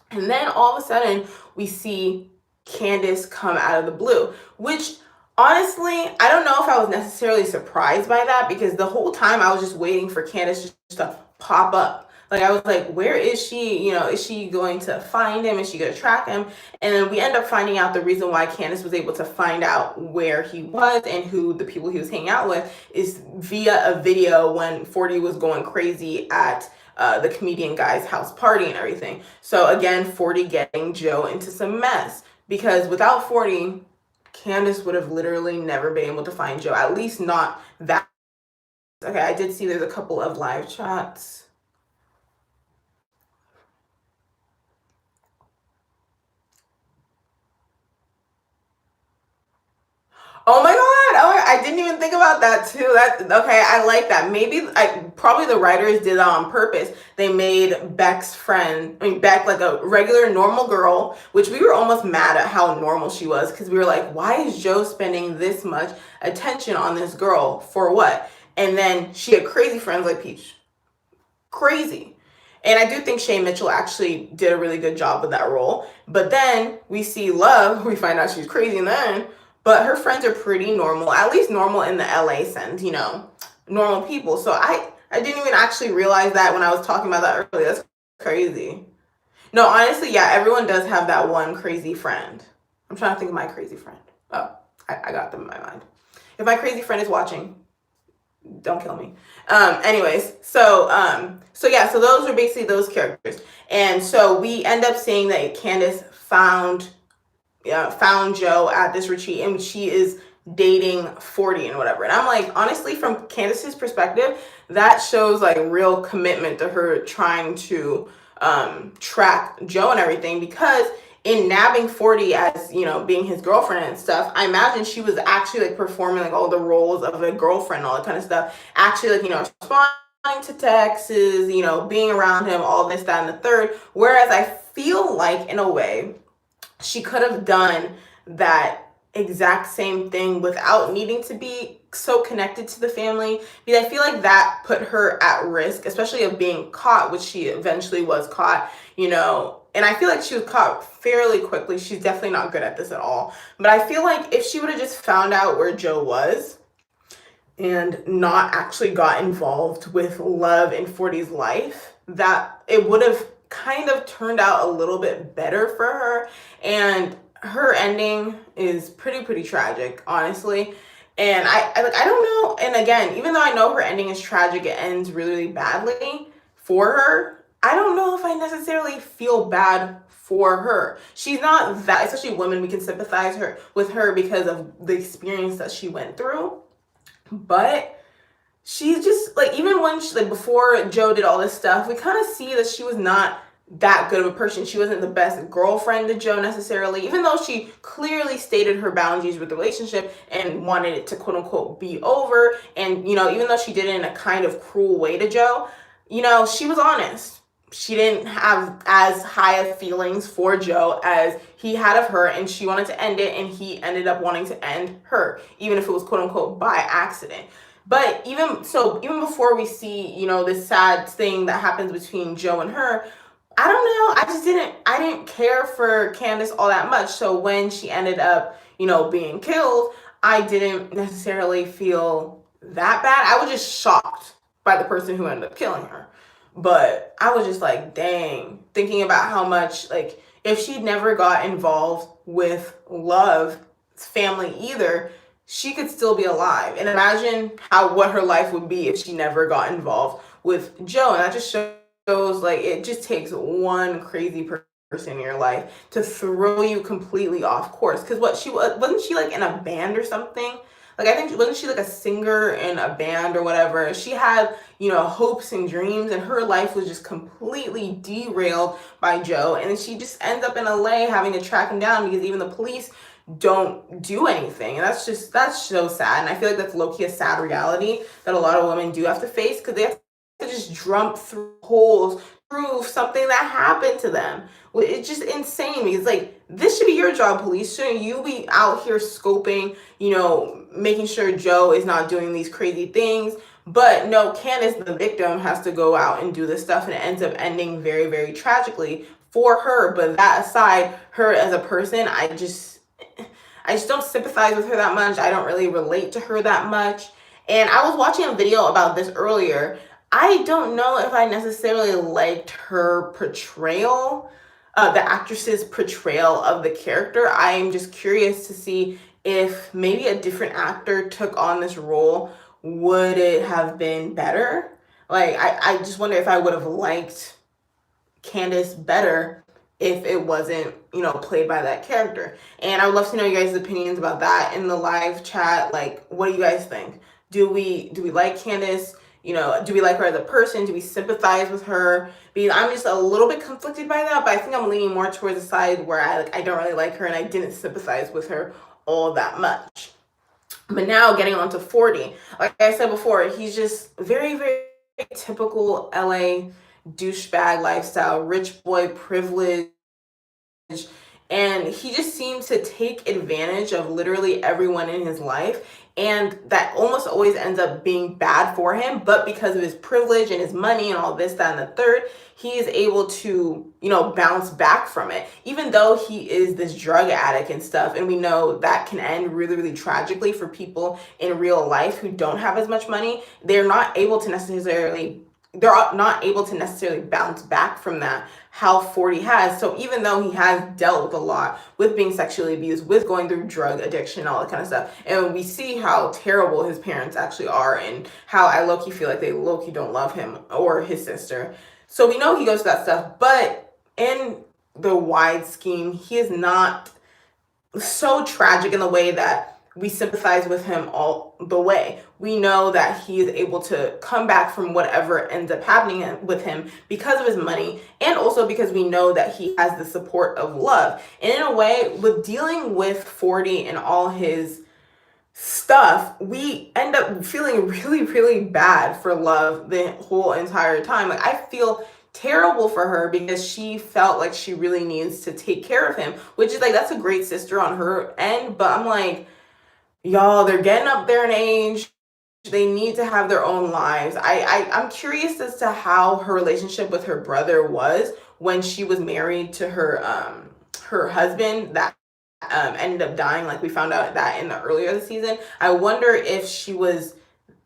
And then all of a sudden, we see Candace come out of the blue, which honestly, I don't know if I was necessarily surprised by that, because the whole time I was just waiting for Candace just to pop up. Like, I was like, where is she? You know, is she going to find him? Is she going to track him? And then we end up finding out the reason why Candace was able to find out where he was and who the people he was hanging out with is via a video when 40 was going crazy at the comedian guy's house party and everything. So again, 40 getting Joe into some mess, because without 40, Candace would have literally never been able to find Joe, at least not that. Okay, I did see there's a couple of live chats. Oh my God. Oh, I didn't even think about that too. That okay, I like that. Maybe probably the writers did that on purpose. They made Beck's friend, I mean Beck, like a regular normal girl, which we were almost mad at how normal she was, because we were like, why is Joe spending this much attention on this girl for what? And then she had crazy friends like Peach. Crazy. And I do think Shay Mitchell actually did a really good job with that role. But then we see Love, we find out she's crazy, and then but her friends are pretty normal, at least normal in the LA sense, you know, normal people. So I didn't even actually realize that when I was talking about that earlier. That's crazy. No, honestly, yeah, everyone does have that one crazy friend. I'm trying to think of my crazy friend. Oh, I got them in my mind. If my crazy friend is watching, don't kill me. Anyways, so yeah, so those are basically those characters. And so we end up seeing that Candace found Joe at this retreat, and she is dating 40 and whatever. And I'm like, honestly, from Candace's perspective, that shows like real commitment to her trying to track Joe and everything, because in nabbing 40 as, you know, being his girlfriend and stuff, I imagine she was actually like performing like all the roles of a girlfriend, all that kind of stuff, actually, like, you know, responding to texts, you know, being around him, all this, that, and the third. Whereas I feel like in a way she could have done that exact same thing without needing to be so connected to the family, because I feel like that put her at risk, especially of being caught, which she eventually was caught, you know. And I feel like she was caught fairly quickly. She's definitely not good at this at all. But I feel like if she would have just found out where Joe was and not actually got involved with Love in 40's life, that it would have kind of turned out a little bit better for her. And her ending is pretty tragic, honestly. And I don't know. And again, even though I know her ending is tragic, it ends really badly for her, I don't know if I necessarily feel bad for her. She's not that, especially women, we can sympathize with her because of the experience that she went through. But she's just like, even when she, like before Joe did all this stuff, we kind of see that she was not that good of a person. She wasn't the best girlfriend to Joe necessarily, even though she clearly stated her boundaries with the relationship and wanted it to quote unquote be over. And, you know, even though she did it in a kind of cruel way to Joe, you know, she was honest. She didn't have as high of feelings for Joe as he had of her, and she wanted to end it, and he ended up wanting to end her, even if it was quote unquote by accident. But even before we see, you know, this sad thing that happens between Joe and her, I don't know, I didn't care for Candace all that much. So when she ended up, you know, being killed, I didn't necessarily feel that bad. I was just shocked by the person who ended up killing her. But I was just like, dang, thinking about how much, like, if she'd never got involved with Love's family either, she could still be alive. And imagine what her life would be if she never got involved with Joe. And that just shows, like, it just takes one crazy person in your life to throw you completely off course. Because wasn't she like in a band or something? Like, I think, wasn't she like a singer in a band or whatever? She had, you know, hopes and dreams, and her life was just completely derailed by Joe. And then she just ends up in LA having to track him down, because even the police don't do anything. And that's so sad. And I feel like that's low-key a sad reality that a lot of women do have to face, because they have to just jump through holes, prove something that happened to them. It's just insane. It's like, this should be your job, police. Shouldn't you be out here scoping, making sure Joe is not doing these crazy things? But no, Candace, the victim, has to go out and do this stuff, and it ends up ending very, very tragically for her. But that aside, her as a person, I just don't sympathize with her that much. I don't really relate to her that much. And I was watching a video about this earlier. I don't know if I necessarily liked her portrayal, the actress's portrayal of the character. I'm just curious to see if maybe a different actor took on this role, would it have been better? Like, I just wonder if I would have liked Candace better if it wasn't, played by that character. And I would love to know you guys' opinions about that in the live chat. Like, what do you guys think? Do we like Candace? Do we like her as a person? Do we sympathize with her? Because I'm just a little bit conflicted by that, but I think I'm leaning more towards the side where I don't really like her, and I didn't sympathize with her all that much. But now getting on to 40, like I said before, he's just very, very typical LA douchebag lifestyle, rich boy privilege. And he just seems to take advantage of literally everyone in his life. And that almost always ends up being bad for him. But because of his privilege and his money and all this, that, and the third, he is able to, bounce back from it. Even though he is this drug addict and stuff. And we know that can end really, really tragically for people in real life who don't have as much money. They're not able to necessarily bounce back from that, how 40 has. So even though he has dealt with a lot, with being sexually abused, with going through drug addiction, all that kind of stuff, and we see how terrible his parents actually are, and how I low-key feel like they low-key don't love him or his sister. So we know he goes through that stuff, but in the wide scheme, he is not so tragic in the way that we sympathize with him all the way. We know that he is able to come back from whatever ends up happening with him because of his money, and also because we know that he has the support of Love. And in a way, with dealing with 40 and all his stuff, we end up feeling really, really bad for Love the whole entire time. Like, I feel terrible for her because she felt like she really needs to take care of him, which is like, that's a great sister on her end. But I'm like, y'all, they're getting up there in age. They need to have their own lives. I'm curious as to how her relationship with her brother was when she was married to her husband that ended up dying. Like, we found out that in the earlier of the season. I wonder if she was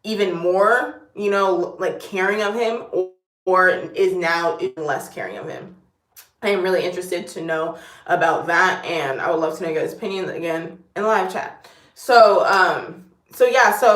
even more, like, caring of him, or is now even less caring of him. I am really interested to know about that, and I would love to know your guys' opinions again in the live chat. So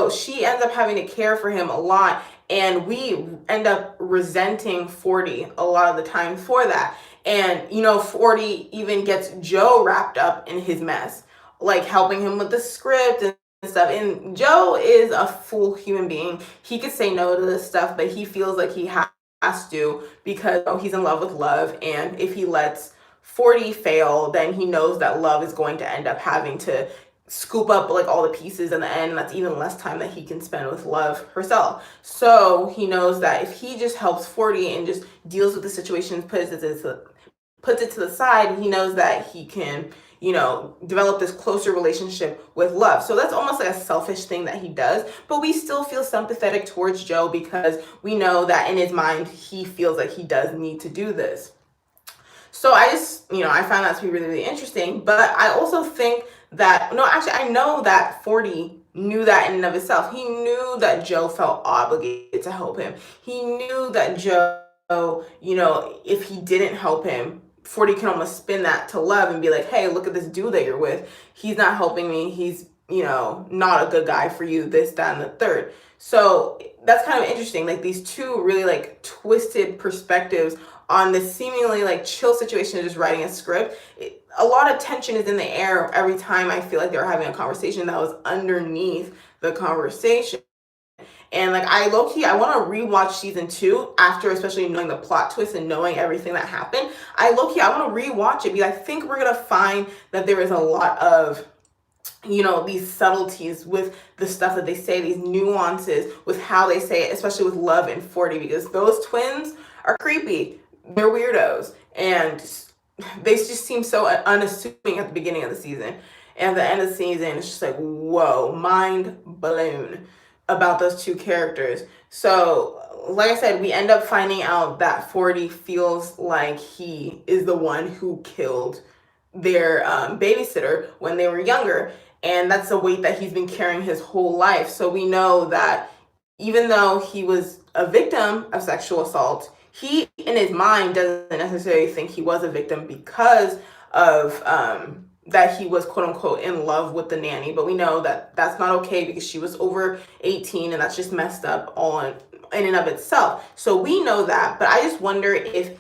she ends up having to care for him a lot, and we end up resenting 40 a lot of the time for that. And 40 even gets Joe wrapped up in his mess, like helping him with the script and stuff. And Joe is a full human being. He could say no to this stuff, but he feels like he has to, because he's in love with Love, and if he lets 40 fail, then he knows that Love is going to end up having to scoop up like all the pieces in the end, and that's even less time that he can spend with Love herself. So he knows that if he just helps 40 and just deals with the situation, puts it to the side, he knows that he can develop this closer relationship with Love. So that's almost like a selfish thing that he does, but we still feel sympathetic towards Joe because we know that in his mind he feels like he does need to do this. So I just, I found that to be really, really interesting. But I also think that, I know that 40 knew that in and of itself. He knew that Joe felt obligated to help him. He knew that Joe, if he didn't help him, 40 can almost spin that to Love and be like, hey, look at this dude that you're with. He's not helping me. He's, not a good guy for you, this, that, and the third. So that's kind of interesting. Like, these two really like twisted perspectives on this seemingly like chill situation of just writing a script. A lot of tension is in the air every time I feel like they're having a conversation that was underneath the conversation. And like, I want to rewatch season 2 after, especially knowing the plot twist and knowing everything that happened. I want to rewatch it because I think we're going to find that there is a lot of these subtleties with the stuff that they say, these nuances with how they say it, especially with Love and 40, because those twins are creepy. They're weirdos. And they just seem so unassuming at the beginning of the season. And at the end of the season, it's just like, whoa, mind blown about those two characters. So, like I said, we end up finding out that 40 feels like he is the one who killed their babysitter when they were younger. And that's a weight that he's been carrying his whole life. So we know that even though he was a victim of sexual assault, he in his mind doesn't necessarily think he was a victim because of that he was quote unquote in love with the nanny. But we know that that's not okay because she was over 18, and that's just messed up on in and of itself. So we know that, but I just wonder if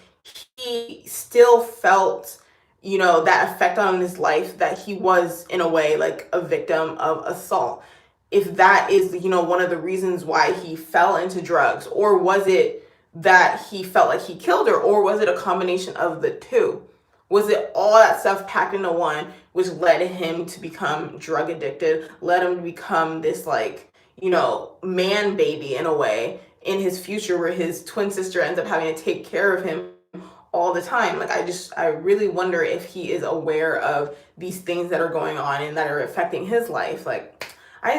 he still felt that effect on his life, that he was in a way like a victim of assault. If that is one of the reasons why he fell into drugs, or was it that he felt like he killed her, or was it a combination of the two? Was it all that stuff packed into one which led him to become drug addicted, led him to become this like man baby in a way in his future, where his twin sister ends up having to take care of him all the time? Like, I really wonder if he is aware of these things that are going on and that are affecting his life. Like, I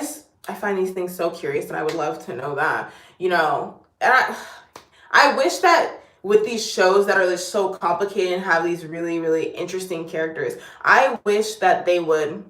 find these things so curious, and I would love to know that, and I wish that with these shows that are just so complicated and have these really, really interesting characters, I wish that they would,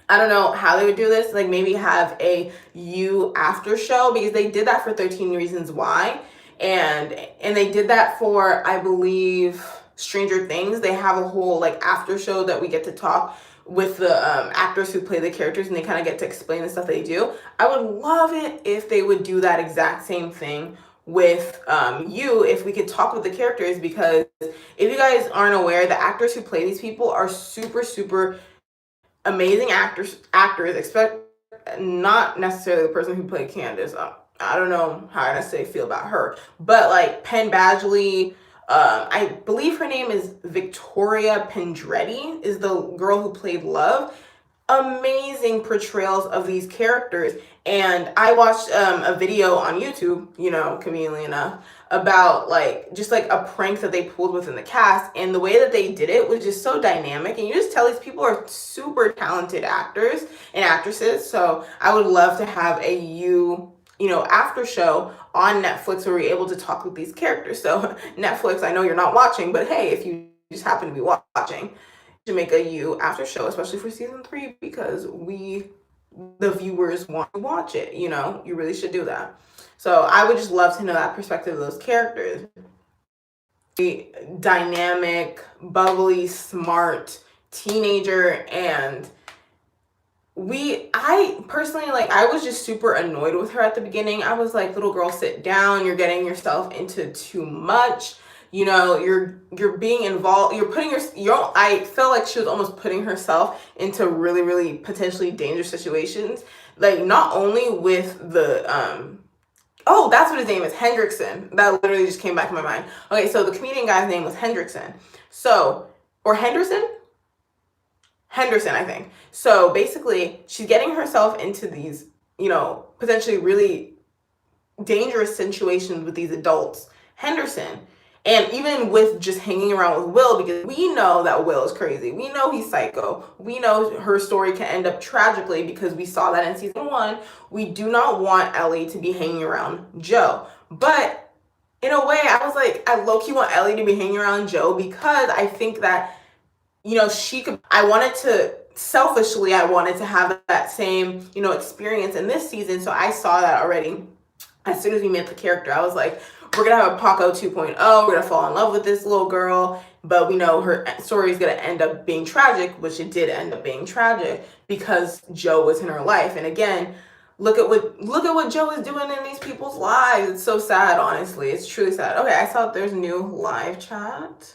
I don't know how they would do this, like maybe have a You after show, because they did that for 13 Reasons Why. And they did that for, I believe, Stranger Things. They have a whole like after show that we get to talk with the actors who play the characters, and they kind of get to explain the stuff they do. I would love it if they would do that exact same thing with You, if we could talk with the characters, because if you guys aren't aware, the actors who play these people are super, super amazing actors, expect not necessarily the person who played Candace. I don't know how I necessarily feel about her, but like Penn Badgley, I believe her name is Victoria Pendretti, is the girl who played Love. Amazing portrayals of these characters. And I watched a video on YouTube, conveniently enough, about like just like a prank that they pulled within the cast, and the way that they did it was just so dynamic, and you just tell these people are super talented actors and actresses. So I would love to have a after show on Netflix where we're able to talk with these characters. So Netflix, I know you're not watching, but hey, if you just happen to be watching, to make a You after show, especially for season 3, because we, the viewers, want to watch it. You really should do that. So I would just love to know that perspective of those characters. Dynamic, bubbly, smart teenager, and I personally, like, I was just super annoyed with her at the beginning. I was like, little girl, sit down. You're getting yourself into too much. You're being involved. You're putting I felt like she was almost putting herself into really, really potentially dangerous situations. Like, not only with the, oh, that's what his name is, Hendrickson. That literally just came back to my mind. Okay, so the comedian guy's name was Hendrickson. So, or Henderson? Henderson, I think. So basically, she's getting herself into these, potentially really dangerous situations with these adults. Henderson. And even with just hanging around with Will, because we know that Will is crazy. We know he's psycho. We know her story can end up tragically, because we saw that in season 1. We do not want Ellie to be hanging around Joe. But in a way, I was like, I low-key want Ellie to be hanging around Joe, because I think that, she could, selfishly, I wanted to have that same, experience in this season. So I saw that already. As soon as we met the character, I was like, we're going to have a Paco 2.0. We're going to fall in love with this little girl. But we know her story is going to end up being tragic, which it did end up being tragic, because Joe was in her life. And again, look at what Joe is doing in these people's lives. It's so sad, honestly. It's truly sad. Okay, I saw there's new live chat.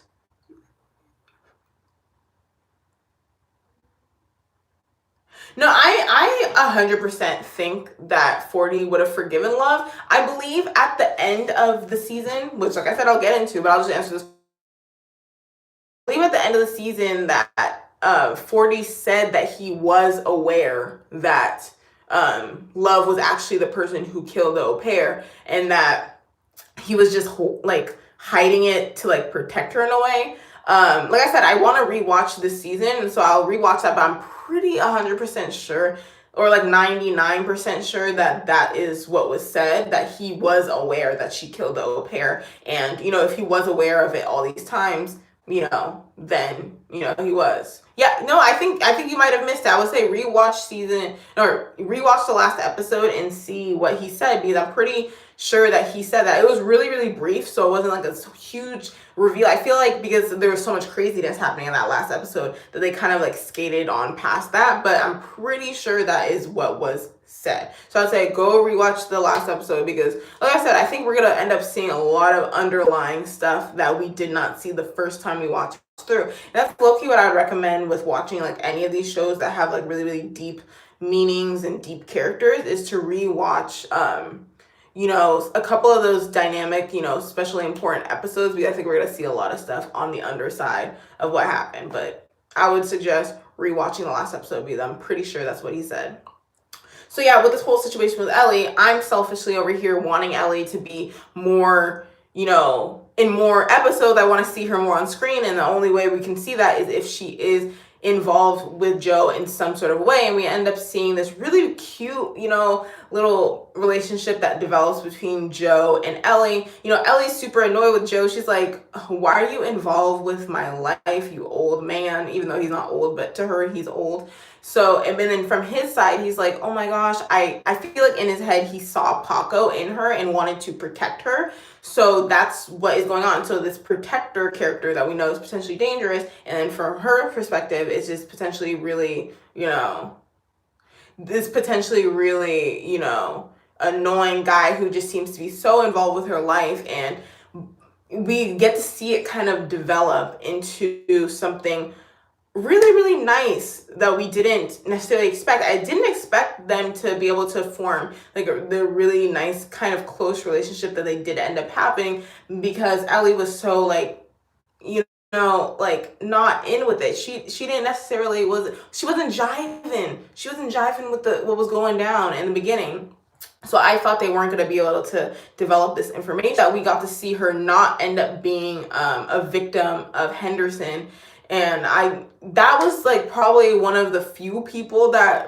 No, I 100% think that 40 would have forgiven Love. I believe at the end of the season, which, like I said, I'll get into, but I'll just answer this. I believe at the end of the season that Forty said that he was aware that Love was actually the person who killed the au pair, and that he was just like hiding it to like protect her in a way. Like I said, I want to rewatch this season, so I'll rewatch that, but I'm pretty 100% sure, or like 99% sure, that that is what was said, that he was aware that she killed the au pair. And, you know, if he was aware of it all these times, you know, then, you know, he was. Yeah, no, I think you might have missed it. I would say rewatch season, or rewatch the last episode and see what he said, because I'm pretty sure that he said that. It was really, really brief, so it wasn't like a huge reveal. I feel like because there was so much craziness happening in that last episode that they kind of like skated on past that, but I'm pretty sure that is what was said. So I'd say go rewatch the last episode, because like I said, I think we're gonna end up seeing a lot of underlying stuff that we did not see the first time we watched through. And that's low-key what I would recommend with watching like any of these shows that have like really, really deep meanings and deep characters, is to rewatch you know, a couple of those dynamic, you know, especially important episodes, because I think we're going to see a lot of stuff on the underside of what happened. But I would suggest rewatching the last episode, because I'm pretty sure that's what he said. So yeah, with this whole situation with Ellie, I'm selfishly over here wanting Ellie to be more, you know, in more episodes. I want to see her more on screen, and the only way we can see that is if she is involved with Joe in some sort of way, and we end up seeing this really cute, you know, little relationship that develops between Joe and Ellie. You know, Ellie's super annoyed with Joe. She's like, why are you involved with my life, you old man? Even though he's not old, but to her, he's old. So, and then from his side, he's like, oh my gosh, I feel like in his head, he saw Paco in her and wanted to protect her. So that's what is going on. So this protector character that we know is potentially dangerous, and then from her perspective, it's just potentially really, you know, this potentially really, you know, annoying guy who just seems to be so involved with her life. And we get to see it kind of develop into something really, really nice that we didn't necessarily expect. I didn't expect them to be able to form like the really nice kind of close relationship that they did end up happening, because Ellie was so like, you know, like not in with it. She didn't necessarily she wasn't jiving. She wasn't jiving with what was going down in the beginning. So I thought they weren't going to be able to develop this information, that we got to see her not end up being a victim of Henderson. And that was like probably one of the few people that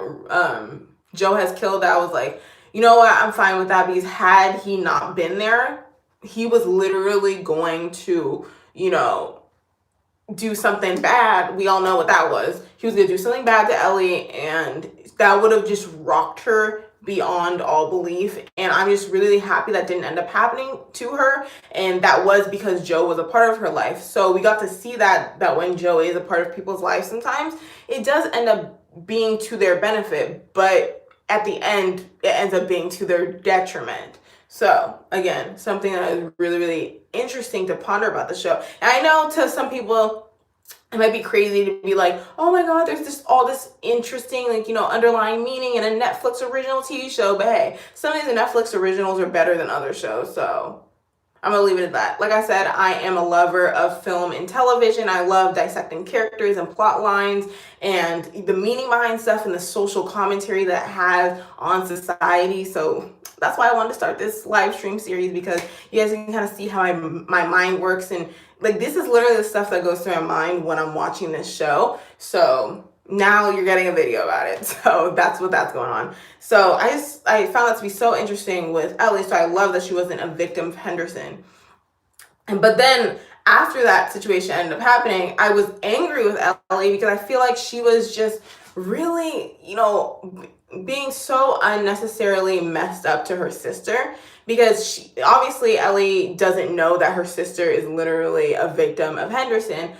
Joe has killed that I was like, you know what, I'm fine with that, because had he not been there, he was literally going to, you know, do something bad. We all know what that was. He was going to do something bad to Ellie, and that would have just rocked her beyond all belief. And I'm just really happy that didn't end up happening to her, and that was because Joe was a part of her life. So we got to see that when Joe is a part of people's lives, sometimes it does end up being to their benefit, but at the end it ends up being to their detriment. So again, something that is really, really interesting to ponder about the show. And I know to some people it might be crazy to be like, oh my God, there's just all this interesting, like, you know, underlying meaning in a Netflix original TV show. But hey, some of these Netflix originals are better than other shows. So I'm going to leave it at that. Like I said, I am a lover of film and television. I love dissecting characters and plot lines and the meaning behind stuff and the social commentary that it has on society. So that's why I wanted to start this live stream series, because you guys can kind of see how my mind works. And like, this is literally the stuff that goes through my mind when I'm watching this show. So now you're getting a video about it. So that's what's going on. So I found that to be so interesting with Ellie. So I love that she wasn't a victim of Henderson. But then after that situation ended up happening, I was angry with Ellie, because I feel like she was just really, you know, being so unnecessarily messed up to her sister, because obviously Ellie doesn't know that her sister is literally a victim of Henderson.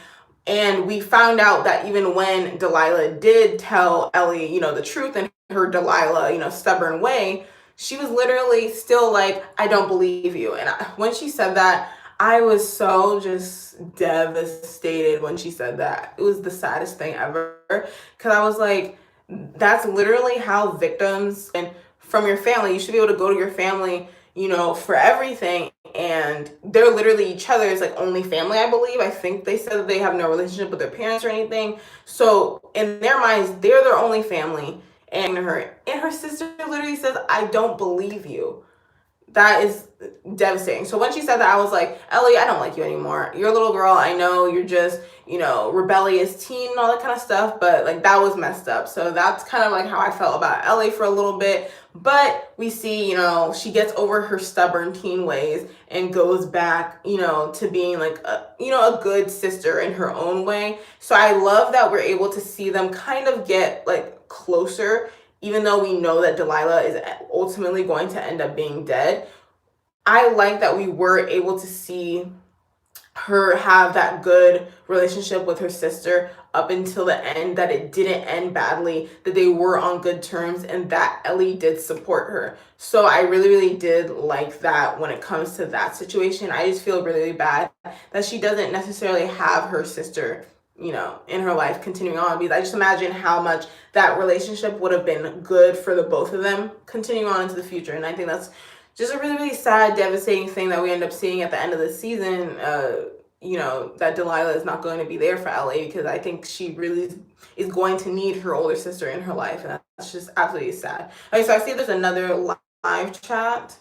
And we found out that even when Delilah did tell Ellie, you know, the truth in her Delilah, you know, stubborn way, she was literally still like, I don't believe you. And when she said that, I was so just devastated when she said that. It was the saddest thing ever, because I was like, that's literally how victims and from your family, you should be able to go to your family, for everything. And they're literally each other's like only family, I believe. I think they said that they have no relationship with their parents or anything. So in their minds, they're their only family. And her sister literally says, I don't believe you. That is devastating. So when she said that, I was like, Ellie, I don't like you anymore. You're a little girl. I know you're just, rebellious teen and all that kind of stuff, but like that was messed up. So that's kind of like how I felt about Ellie for a little bit. But we see, she gets over her stubborn teen ways and goes back, to being like a good sister in her own way. So I love that we're able to see them kind of get like closer, even though we know that Delilah is ultimately going to end up being dead. I like that we were able to see her have that good relationship with her sister up until the end, that it didn't end badly, that they were on good terms, and that Ellie did support her. So I really, really did like that when it comes to that situation. I just feel really, really bad that she doesn't necessarily have her sister in her life continuing on, because I just imagine how much that relationship would have been good for the both of them continuing on into the future. And I think that's just a really, really sad, devastating thing that we end up seeing at the end of the season, that Delilah is not going to be there for Ellie, because I think she really is going to need her older sister in her life. And that's just absolutely sad. Okay, so I see there's another live chat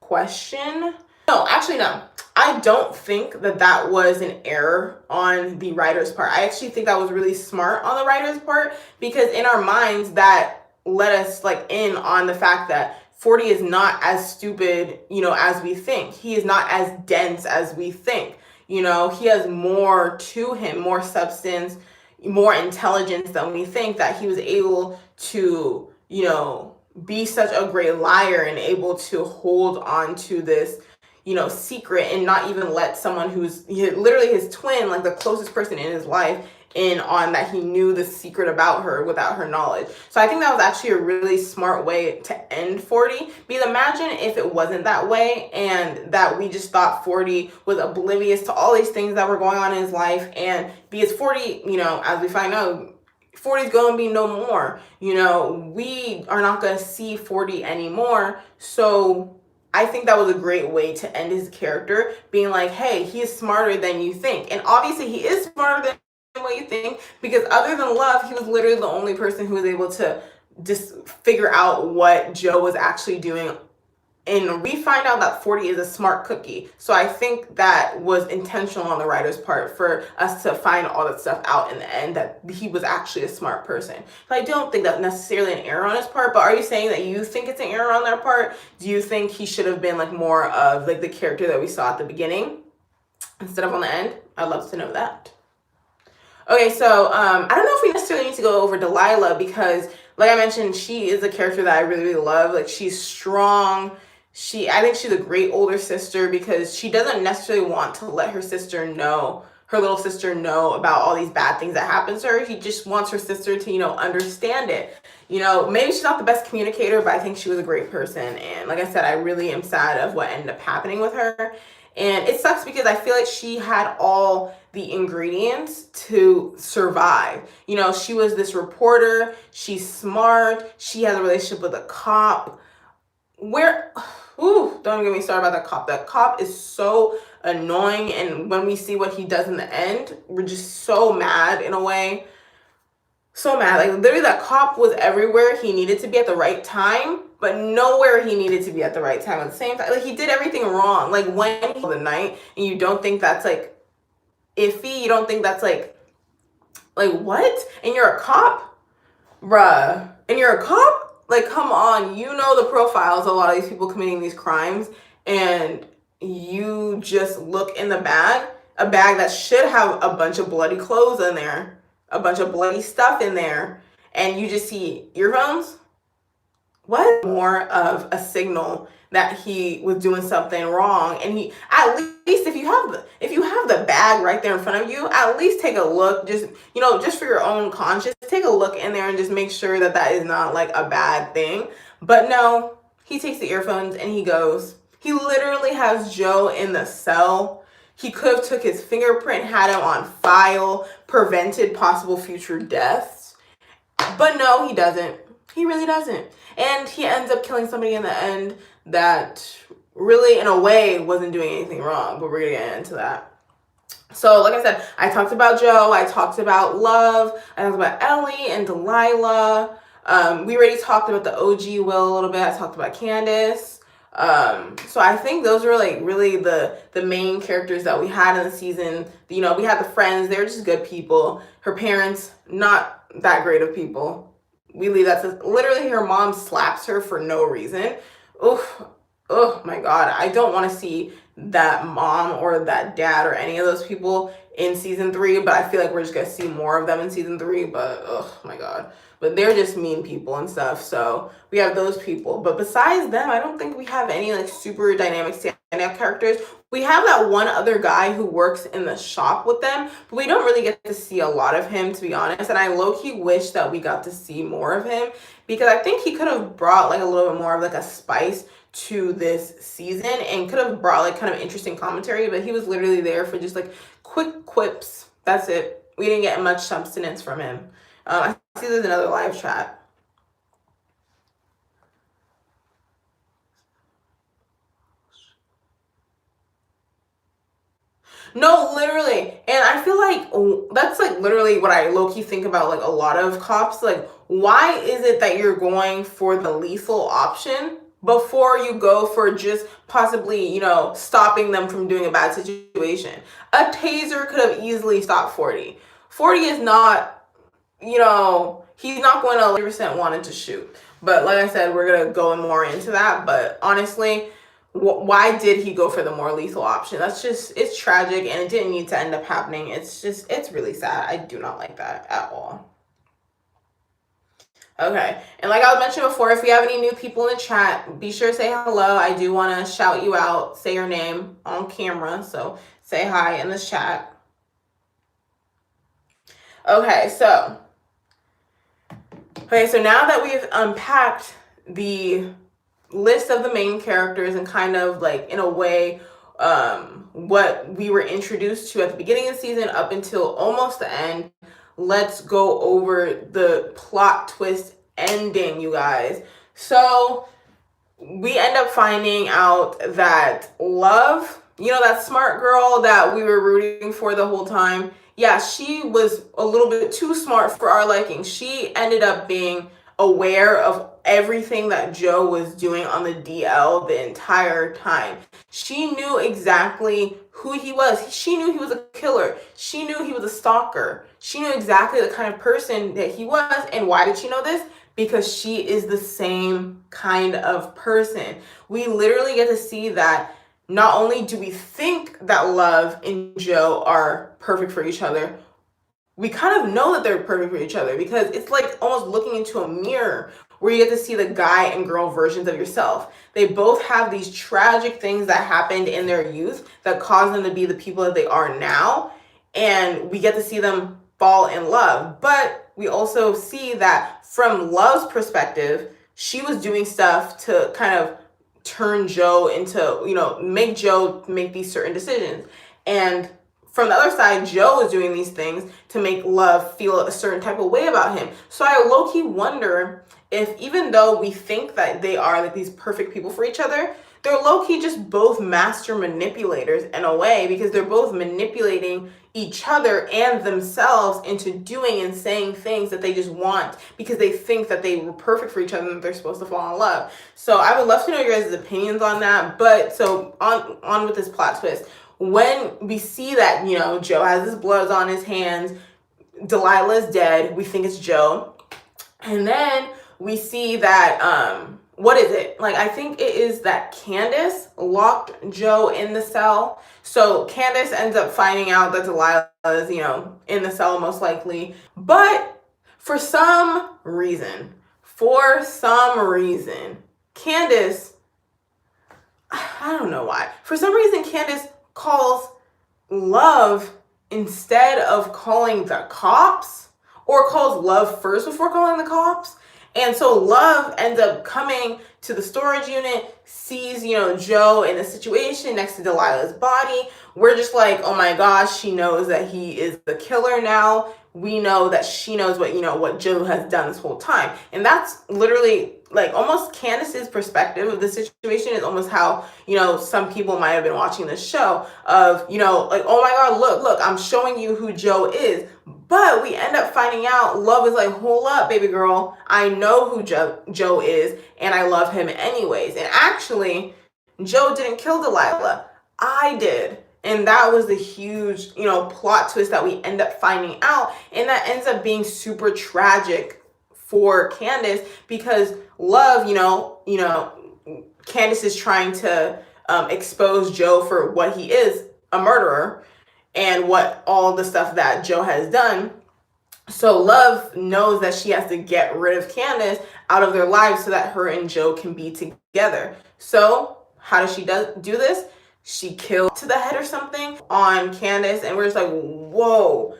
question. No, actually, no. I don't think that was an error on the writer's part. I actually think that was really smart on the writer's part, because in our minds that let us like in on the fact that 40 is not as stupid, as we think. He is not as dense as we think. He has more to him, more substance, more intelligence than we think, that he was able to, be such a great liar and able to hold on to this secret and not even let someone who's literally his twin, like the closest person in his life, in on that he knew the secret about her without her knowledge. So I think that was actually a really smart way to end 40. Because imagine if it wasn't that way and that we just thought 40 was oblivious to all these things that were going on in his life. And because 40, as we find out, 40 is going to be no more. We are not going to see 40 anymore. So I think that was a great way to end his character, being like, hey, he is smarter than you think. And obviously he is smarter than what you think, because other than Love, he was literally the only person who was able to just figure out what Joe was actually doing. And we find out that 40 is a smart cookie. So I think that was intentional on the writer's part for us to find all that stuff out in the end, that he was actually a smart person. So I don't think that's necessarily an error on his part, but are you saying that you think it's an error on their part? Do you think he should have been like more of like the character that we saw at the beginning instead of on the end? I'd love to know that. Okay, so I don't know if we necessarily need to go over Delilah, because like I mentioned, she is a character that I really, really love. Like, she's strong. I think she's a great older sister, because she doesn't necessarily want to let her little sister know about all these bad things that happen to her. She just wants her sister to, understand it. Maybe she's not the best communicator, but I think she was a great person. And like I said, I really am sad of what ended up happening with her. And it sucks because I feel like she had all the ingredients to survive. She was this reporter. She's smart. She has a relationship with a cop. Don't get me started about that cop. That cop is so annoying. And when we see what he does in the end, we're just so mad in a way. So mad. Like, literally, that cop was everywhere he needed to be at the right time, but nowhere he needed to be at the right time at the same time. Like, he did everything wrong. Like, when he the night, and you don't think that's like iffy, you don't think that's like what? And you're a cop? Bruh. And you're a cop? Like, come on, the profiles of a lot of these people committing these crimes, and you just look in the bag, a bag that should have a bunch of bloody clothes in there, a bunch of bloody stuff in there, and you just see earphones? What? More of a signal that he was doing something wrong. And he, at least if you have the bag right there in front of you, at least take a look, just for your own conscience, take a look in there and just make sure that is not like a bad thing. But no, he takes the earphones and he goes. He literally has Joe in the cell. He could have took his fingerprint, had him on file, prevented possible future deaths. But no, he doesn't. He really doesn't. And he ends up killing somebody in the end that really, in a way, wasn't doing anything wrong. But we're going to get into that. So, like I said, I talked about Joe. I talked about Love. I talked about Ellie and Delilah. We already talked about the OG Will a little bit. I talked about Candace. So I think those were like really the main characters that we had in the season. You know, we had the friends. They were just good people. Her parents, not that great of people. We leave that to literally her mom slaps her for no reason. Oof. Oh my God. I don't want to see that mom or that dad or any of those people in season 3, but I feel like we're just gonna see more of them in season 3. But oh my God. But they're just mean people and stuff. So we have those people. But besides them, I don't think we have any like super dynamic standout characters. We have that one other guy who works in the shop with them, but we don't really get to see a lot of him, to be honest. And I low-key wish that we got to see more of him, because I think he could have brought like a little bit more of like a spice to this season and could have brought like kind of interesting commentary, but he was literally there for just like quick quips. That's it. We didn't get much substance from him. I see there's another live chat. No, literally. And I feel like that's like literally what I low-key think about like a lot of cops. Like, why is it that you're going for the lethal option before you go for just possibly, you know, stopping them from doing a bad situation? A taser could have easily stopped 40. 40 is not, you know, he's not going to 100% wanted to shoot. But like I said, we're going to go more into that. But honestly, why did he go for the more lethal option? That's just, it's tragic and it didn't need to end up happening. It's just, it's really sad. I do not like that at all. Okay, and like I mentioned before, if we have any new people in the chat, be sure to say hello. I do want to shout you out, say your name on camera, so say hi in the chat. Okay, so now that we've unpacked the list of the main characters and kind of like in a way what we were introduced to at the beginning of the season up until almost the end, let's go over the plot twist ending, you guys. So we end up finding out that Love, you know, that smart girl that we were rooting for the whole time, yeah, she was a little bit too smart for our liking. She ended up being aware of everything that Joe was doing on the DL the entire time. She knew exactly who he was. She knew he was a killer. She knew he was a stalker. She knew exactly the kind of person that he was. And why did she know this? Because she is the same kind of person. We literally get to see that not only do we think that Love and Joe are perfect for each other, we kind of know that they're perfect for each other, because it's like almost looking into a mirror where you get to see the guy and girl versions of yourself. They both have these tragic things that happened in their youth that caused them to be the people that they are now. And we get to see them fall in love. But we also see that from Love's perspective, she was doing stuff to kind of turn Joe into, you know, make Joe make these certain decisions. And from the other side, Joe is doing these things to make Love feel a certain type of way about him. So I low-key wonder if, even though we think that they are like these perfect people for each other, they're low-key just both master manipulators in a way, because they're both manipulating each other and themselves into doing and saying things that they just want because they think that they were perfect for each other and that they're supposed to fall in love. So I would love to know your guys' opinions on that. But so on with this plot twist. When we see that, you know, Joe has his blood on his hands, Delilah's dead, we think it's Joe. And then we see that, what is it? Like, I think it is that Candace locked Joe in the cell. So Candace ends up finding out that Delilah is, you know, in the cell most likely. But for some reason, Candace, I don't know why. For some reason, Candace calls Love instead of calling the cops, or calls Love first before calling the cops. And so Love ends up coming to the storage unit, sees, you know, Joe in a situation next to Delilah's body. We're just like, oh my gosh, she knows that he is the killer now. we know that she knows what, what Joe has done this whole time. And that's literally like almost Candace's perspective of the situation is almost how, some people might have been watching this show of, like, oh my God, look, I'm showing you who Joe is. But we end up finding out Love is like, hold up, baby girl. I know who Joe is, and I love him anyways. And actually, Joe didn't kill Delilah. I did. And that was the huge, plot twist that we end up finding out. And that ends up being super tragic for Candace because Love, Candace is trying to expose Joe for what he is, a murderer, and what all the stuff that Joe has done. So Love knows that she has to get rid of Candace out of their lives so that her and Joe can be together. So how does she do this? She killed to the head or something on Candace, and we're just like, whoa,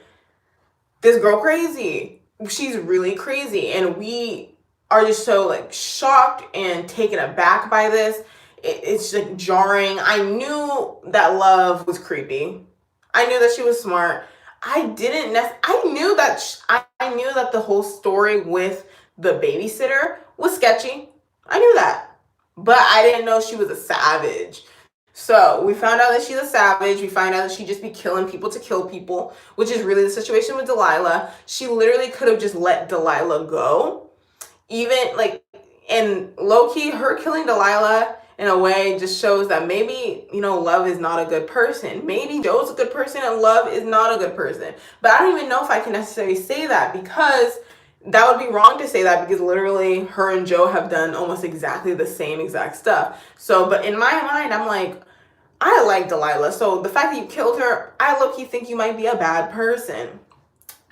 this girl crazy. She's really crazy. And we are just so like shocked and taken aback by this. It's like jarring. I knew that Love was creepy. I knew that she was smart. I knew that the whole story with the babysitter was sketchy. I knew that. But I didn't know she was a savage. So we found out that she's a savage. We find out that she just be killing people to kill people, which is really the situation with Delilah. She literally could have just let Delilah go. Even like, and low-key, her killing Delilah in a way just shows that maybe, Love is not a good person. Maybe Joe's a good person and Love is not a good person. But I don't even know if I can necessarily say that because that would be wrong to say that because literally her and Joe have done almost exactly the same exact stuff. So, but in my mind, I'm like, I like Delilah. So the fact that you killed her, I low-key think you might be a bad person.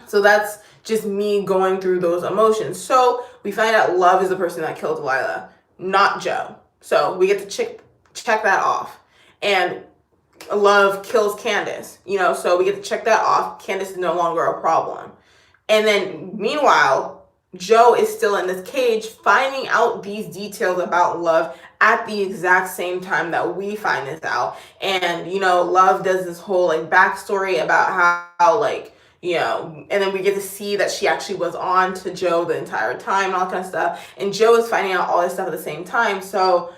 So that's just me going through those emotions. So we find out Love is the person that killed Delilah, not Joe. So we get to check that off. And Love kills Candace, so we get to check that off. Candace is no longer a problem. And then meanwhile, Joe is still in this cage finding out these details about Love at the exact same time that we find this out. And, Love does this whole like backstory about how like, and then we get to see that she actually was on to Joe the entire time and all that kind of stuff. And Joe is finding out all this stuff at the same time. So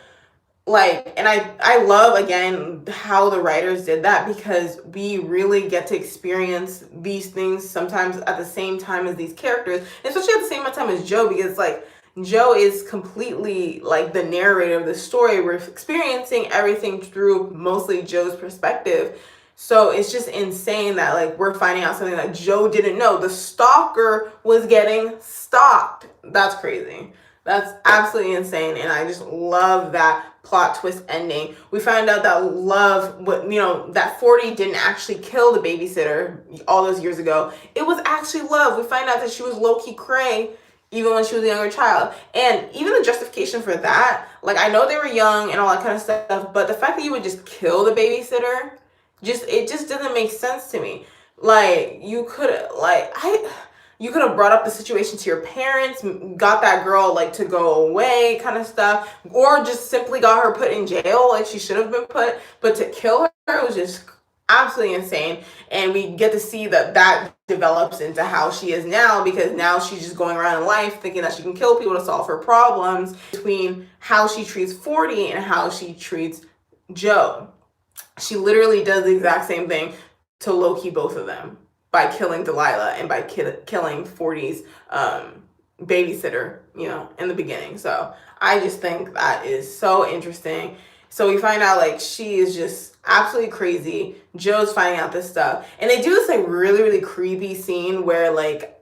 like, and I love again how the writers did that because we really get to experience these things sometimes at the same time as these characters, especially at the same time as Joe, because like Joe is completely like the narrator of the story. We're experiencing everything through mostly Joe's perspective. So it's just insane that like we're finding out something that Joe didn't know. The stalker was getting stalked. That's crazy. That's absolutely insane. And I just love that plot twist ending. We find out that Love, that 40 didn't actually kill the babysitter all those years ago. It was actually Love. We find out that she was low-key cray even when she was a younger child. And even the justification for that, like I know they were young and all that kind of stuff, but the fact that you would just kill the babysitter, it just doesn't make sense to me. Like you could have brought up the situation to your parents, got that girl like to go away kind of stuff, or just simply got her put in jail like she should have been put. But to kill her, it was just absolutely insane. And we get to see that develops into how she is now, because now she's just going around in life thinking that she can kill people to solve her problems, between how she treats 40 and how she treats Joe. She literally does the exact same thing to low-key both of them by killing Delilah and by killing 40's babysitter, in the beginning. So I just think that is so interesting. So we find out like she is just absolutely crazy. Joe's finding out this stuff. And they do this like really, really creepy scene where like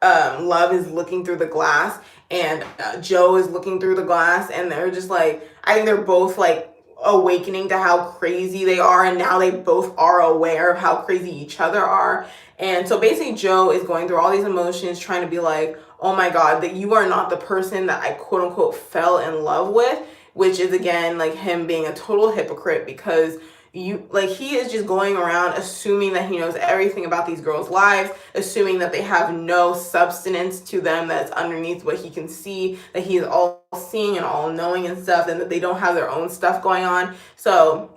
Love is looking through the glass and Joe is looking through the glass, and they're just like, I think they're both like awakening to how crazy they are, and now they both are aware of how crazy each other are. And so basically Joe is going through all these emotions trying to be like, oh my God, that you are not the person that I quote unquote fell in love with, which is again like him being a total hypocrite, because he is just going around assuming that he knows everything about these girls' lives, assuming that they have no substance to them that's underneath what he can see, that he is all seeing and all knowing and stuff, and that they don't have their own stuff going on. So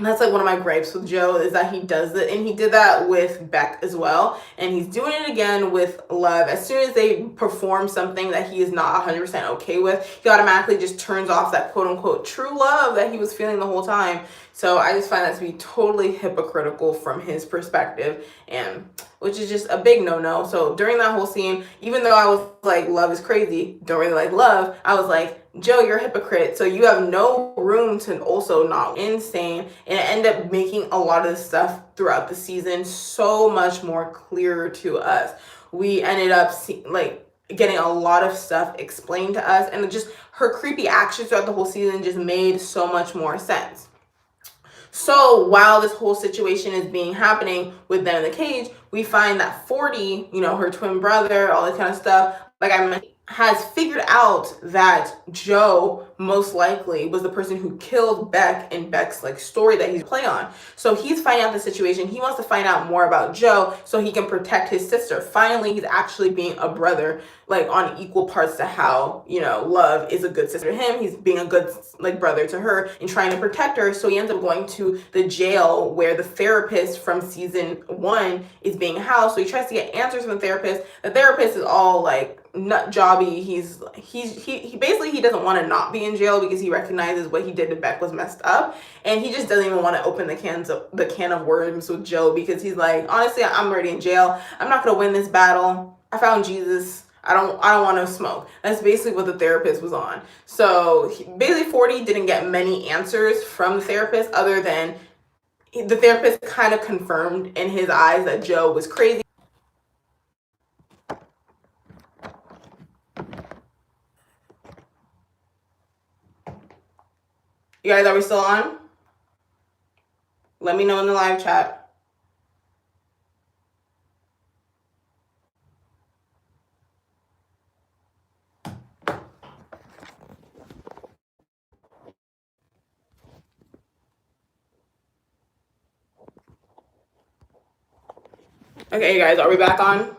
that's like one of my gripes with Joe, is that he does it, and he did that with Beck as well, and he's doing it again with Love. As soon as they perform something that he is not 100% okay with, he automatically just turns off that quote unquote true love that he was feeling the whole time. So I just find that to be totally hypocritical from his perspective, and which is just a big no-no. So during that whole scene, even though I was like, Love is crazy, don't really like Love, I was like, Joe, you're a hypocrite. So you have no room to also not insane, and it ended up making a lot of the stuff throughout the season so much more clearer to us. We ended up getting a lot of stuff explained to us, and just her creepy actions throughout the whole season just made so much more sense. So while this whole situation is happening with them in the cage, we find that 40, her twin brother, all this kind of stuff, like I mentioned, has figured out that Joe most likely was the person who killed Beck in Beck's story that he's play on. So he's finding out the situation. He wants to find out more about Joe so he can protect his sister. Finally, he's actually being a brother, on equal parts to how, Love is a good sister to him. He's being a good brother to her and trying to protect her. So he ends up going to the jail where the therapist from season 1 is being housed. So he tries to get answers from the therapist. The therapist is all nut jobby. He basically, he doesn't want to not be in jail because he recognizes what he did to Beck was messed up, and he just doesn't even want to open the can of worms with Joe, because he's like, honestly, I'm already in jail. I'm not gonna win this battle. I found Jesus. I don't want to smoke. That's basically what the therapist was on. So basically 40 didn't get many answers from the therapist, other than the therapist kind of confirmed in his eyes that Joe was crazy. You guys, are we still on? Let me know in the live chat. Okay, you guys, are we back on?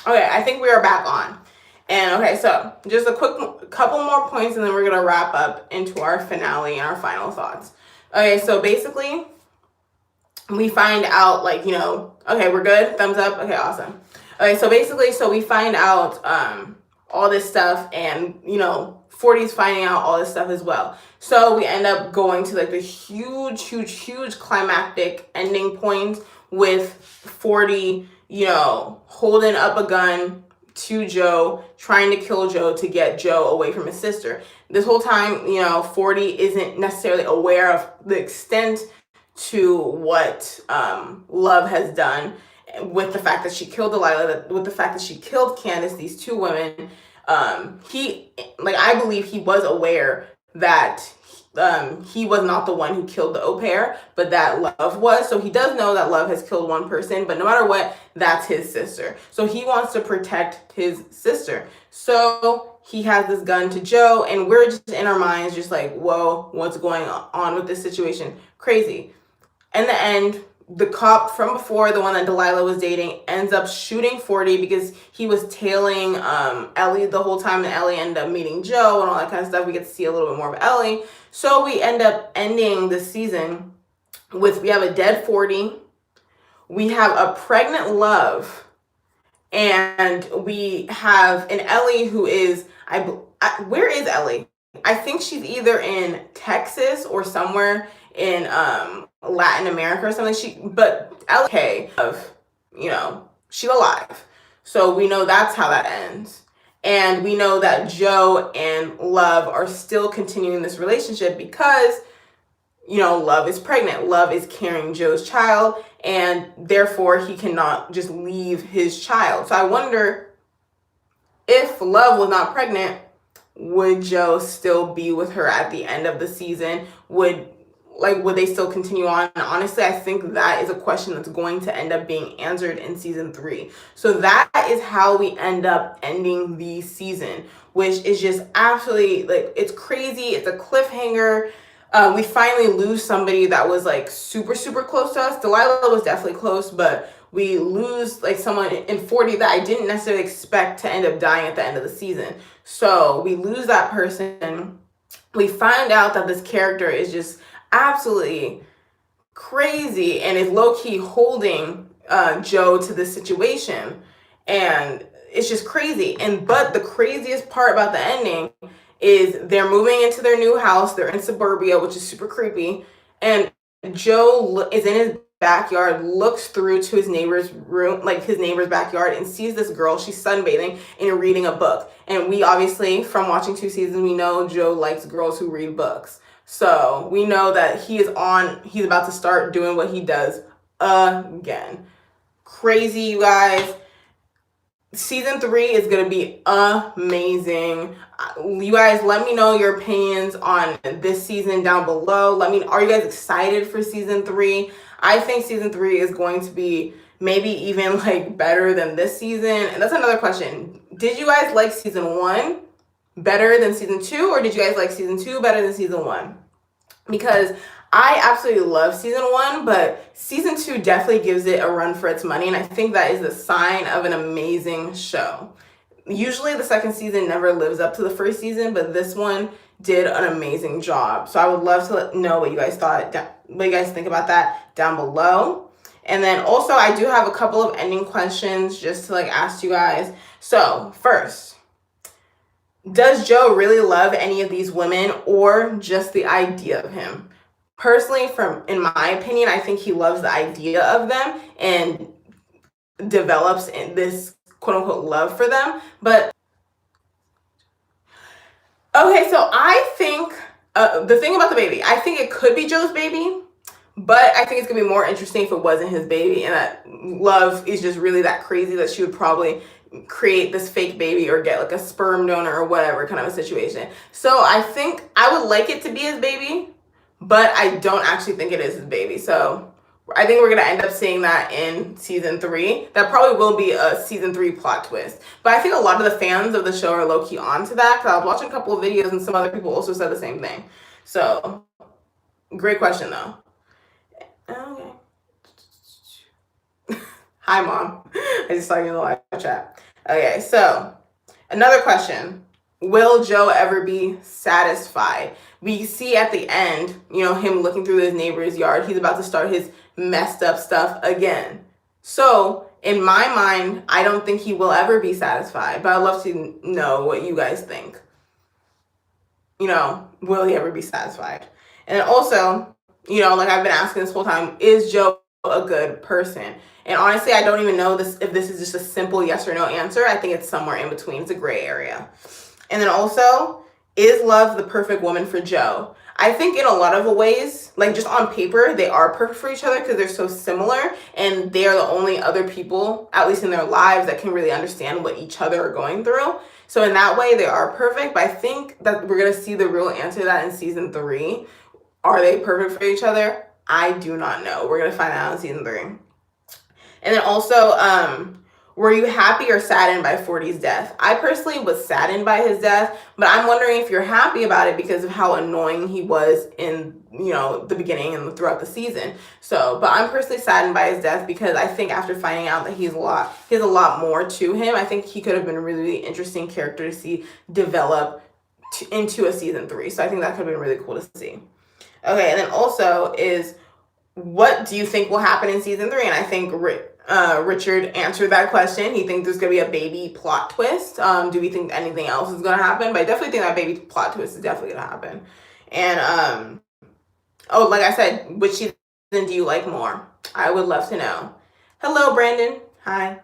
Okay, I think we are back on. And okay, so just a quick couple more points, and then we're gonna wrap up into our finale and our final thoughts. Okay, so basically we find out okay, we're good, thumbs up. Okay, awesome. Okay, so basically, so we find out all this stuff, and 40's finding out all this stuff as well. So we end up going to the huge climactic ending point with 40 holding up a gun to Joe, trying to kill Joe to get Joe away from his sister. This whole time, 40 isn't necessarily aware of the extent to what Love has done, with the fact that she killed Delilah, with the fact that she killed Candace, these two women. I believe he was aware that he was not the one who killed the au pair, but that Love was. So he does know that Love has killed one person, but no matter what, that's his sister. So he wants to protect his sister. So he has this gun to Joe, and we're just in our minds just like, whoa, what's going on with this situation? Crazy. In the end, the cop from before, the one that Delilah was dating, ends up shooting 40 because he was tailing Ellie the whole time, and Ellie ended up meeting Joe and all that kind of stuff. We get to see a little bit more of Ellie. So we end up ending the season with, we have a dead 40, we have a pregnant Love, and we have an Ellie who is, where is Ellie? I think she's either in Texas or somewhere in Latin America or something. But Ellie, she's alive. So we know that's how that ends. And we know that Joe and Love are still continuing this relationship because, Love is pregnant. Love is carrying Joe's child, and therefore he cannot just leave his child. So I wonder, if Love was not pregnant, would Joe still be with her at the end of the season? Would they still continue on? Honestly, I think that is a question that's going to end up being answered in season 3. So that is how we end up ending the season, which is just absolutely, it's crazy. It's a cliffhanger. We finally lose somebody that was super close to us. Delilah was definitely close, but we lose someone in 40 that I didn't necessarily expect to end up dying at the end of the season. So we lose that person. we find out that this character is just absolutely crazy and is low-key holding Joe to this situation, and it's just crazy. And but the craziest part about the ending is they're moving into their new house. They're in suburbia, which is super creepy, and Joe is in his backyard, looks through to his neighbor's room, like his neighbor's backyard, and sees this girl. She's sunbathing and reading a book. And we obviously, from watching 2 seasons, we know Joe likes girls who read books. So we know that he's about to start doing what he does again. Crazy, you guys. Season 3 is going to be amazing. You guys, let me know your opinions on this season down below. Are you guys excited for season 3? I think season 3 is going to be maybe even like better than this season. And that's another question. Did you guys like season 1 better than season 2, or did you guys like season 2 better than season 1? Because I absolutely love season 1, but season 2 definitely gives it a run for its money, and I think that is the sign of an amazing show. Usually the second season never lives up to the first season, but this one did an amazing job. So I would love to know what you guys think about that down below. And then also I do have a couple of ending questions just to ask you guys. So first, does Joe really love any of these women, or just the idea of him? Personally, in my opinion, I think he loves the idea of them and develops in this quote-unquote love for them. But okay, so I think the thing about the baby, I think it could be Joe's baby, but I think it's gonna be more interesting if it wasn't his baby, and that love is just really that crazy that she would probably create this fake baby or get a sperm donor or whatever kind of a situation. So I think I would like it to be his baby, but I don't actually think it is his baby. So I think we're going to end up seeing that in season 3. That probably will be a season 3 plot twist. But I think a lot of the fans of the show are low-key onto that, because I was watching a couple of videos and some other people also said the same thing. So, great question though. Okay. Hi, Mom. I just saw you in the live chat. Okay, so another question. Will Joe ever be satisfied? We see at the end, him looking through his neighbor's yard. He's about to start his messed up stuff again. So in my mind, I don't think he will ever be satisfied, but I'd love to know what you guys think. Will he ever be satisfied? And then also, like I've been asking this whole time, is Joe a good person? And honestly, I don't even know if this is just a simple yes or no answer. I think it's somewhere in between. It's a gray area. And then also, is Love the perfect woman for Joe? I think in a lot of ways, just on paper, they are perfect for each other because they're so similar, and they are the only other people, at least in their lives, that can really understand what each other are going through. So in that way, they are perfect, but I think that we're going to see the real answer to that in season 3. Are they perfect for each other? I do not know. We're going to find out in season 3. And then also, were you happy or saddened by 40's death? I personally was saddened by his death, but I'm wondering if you're happy about it because of how annoying he was in, the beginning and throughout the season. So, but I'm personally saddened by his death because I think after finding out that he has a lot more to him, I think he could have been a really, really interesting character to see develop into a season 3. So I think that could have been really cool to see. Okay, and then also is, what do you think will happen in season 3? And I think Richard answered that question. He thinks there's going to be a baby plot twist. Do we think anything else is going to happen? But I definitely think that baby plot twist is definitely going to happen. And, like I said, which season do you like more? I would love to know. Hello, Brandon. Hi.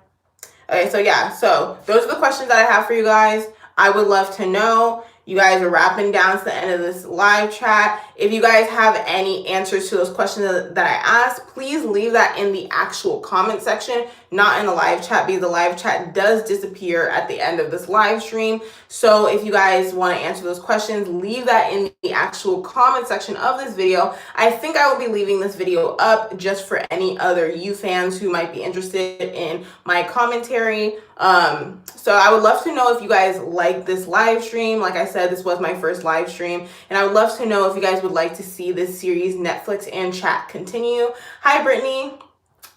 Okay, so yeah. So those are the questions that I have for you guys. I would love to know. You guys are wrapping down to the end of this live chat. If you guys have any answers to those questions that I asked, please leave that in the actual comment section, not in the live chat, because the live chat does disappear at the end of this live stream. So if you guys want to answer those questions, leave that in the actual comment section of this video. I think I will be leaving this video up just for any other you fans who might be interested in my commentary. So I would love to know if you guys like this live stream. Like I said, this was my first live stream, and I would love to know if you guys would like to see this series Netflix and chat continue. Hi, Brittany.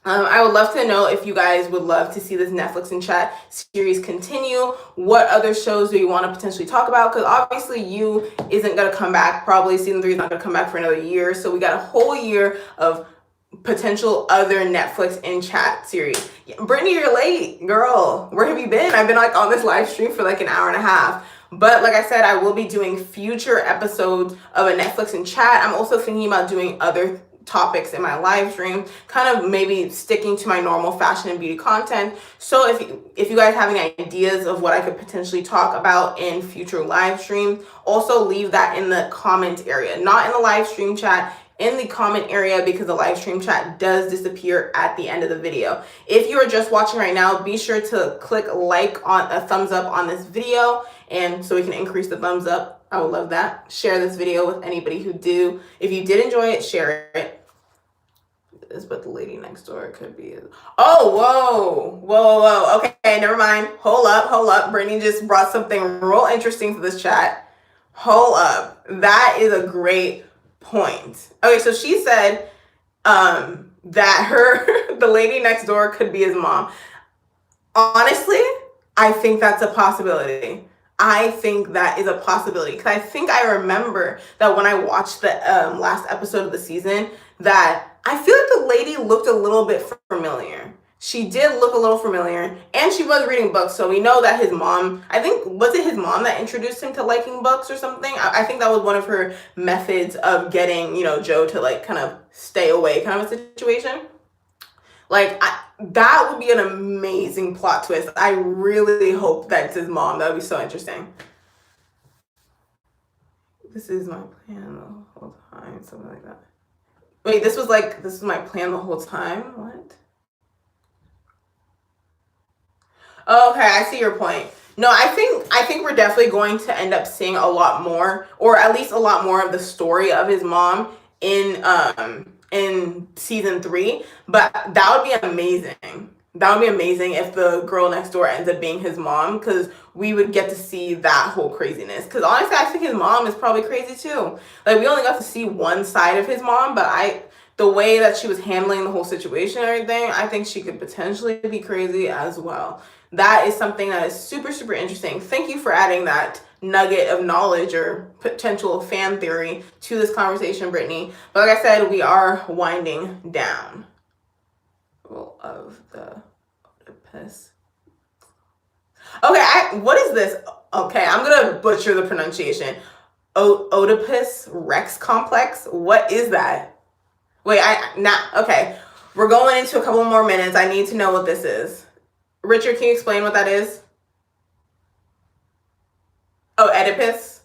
I would love to know if you guys would love to see this Netflix and Chat series continue. What other shows do you want to potentially talk about? Because obviously You isn't going to come back. Probably season 3 is not going to come back for another year. So we got a whole year of potential other Netflix and Chat series. Brittany, you're late, girl. Where have you been? I've been like on this live stream for like an hour and a half. But like I said, I will be doing future episodes of a Netflix and Chat. I'm also thinking about doing other topics in my live stream, kind of maybe sticking to my normal fashion and beauty content. So if you guys have any ideas of what I could potentially talk about in future live streams, also leave that in the comment area, not in the live stream chat, in the comment area, because the live stream chat does disappear at the end of the video. If you are just watching right now, be sure to click like on a thumbs up on this video, and so we can increase the thumbs up. I would love that. Share this video with anybody who do. If you did enjoy it, share it. This, but the lady next door could be. Oh, whoa. Okay, never mind. Hold up. Brittany just brought something real interesting to this chat. Hold up. That is a great point. Okay, so she said that the lady next door could be his mom. Honestly, I think that's a possibility. I think that is a possibility, because I think I remember that when I watched the last episode of the season, that I feel like the lady looked a little bit familiar. She did look a little familiar, and she was reading books, so we know that his mom, I think, was it his mom that introduced him to liking books or something? I think that was one of her methods of getting, Joe to like kind of stay away kind of a situation. Like, that would be an amazing plot twist. I really hope that's his mom. That would be so interesting. This is my plan the whole time, something like that. Wait, this is my plan the whole time? What? Okay, I see your point. No, I think we're definitely going to end up seeing a lot more, or at least a lot more of the story of his mom in season 3. But that would be amazing. That would be amazing if the girl next door ends up being his mom, because we would get to see that whole craziness. Because honestly, I think his mom is probably crazy too. Like, we only got to see one side of his mom, but the way that she was handling the whole situation and everything, I think she could potentially be crazy as well. That is something that is super, super interesting. Thank you for adding that nugget of knowledge or potential fan theory to this conversation, Brittany. But like I said, we are winding down. Of the Oedipus. Okay, what is this? Okay, I'm gonna butcher the pronunciation. Oedipus Rex complex. What is that? Wait, okay. We're going into a couple more minutes. I need to know what this is. Richard, can you explain what that is? Oh, Oedipus.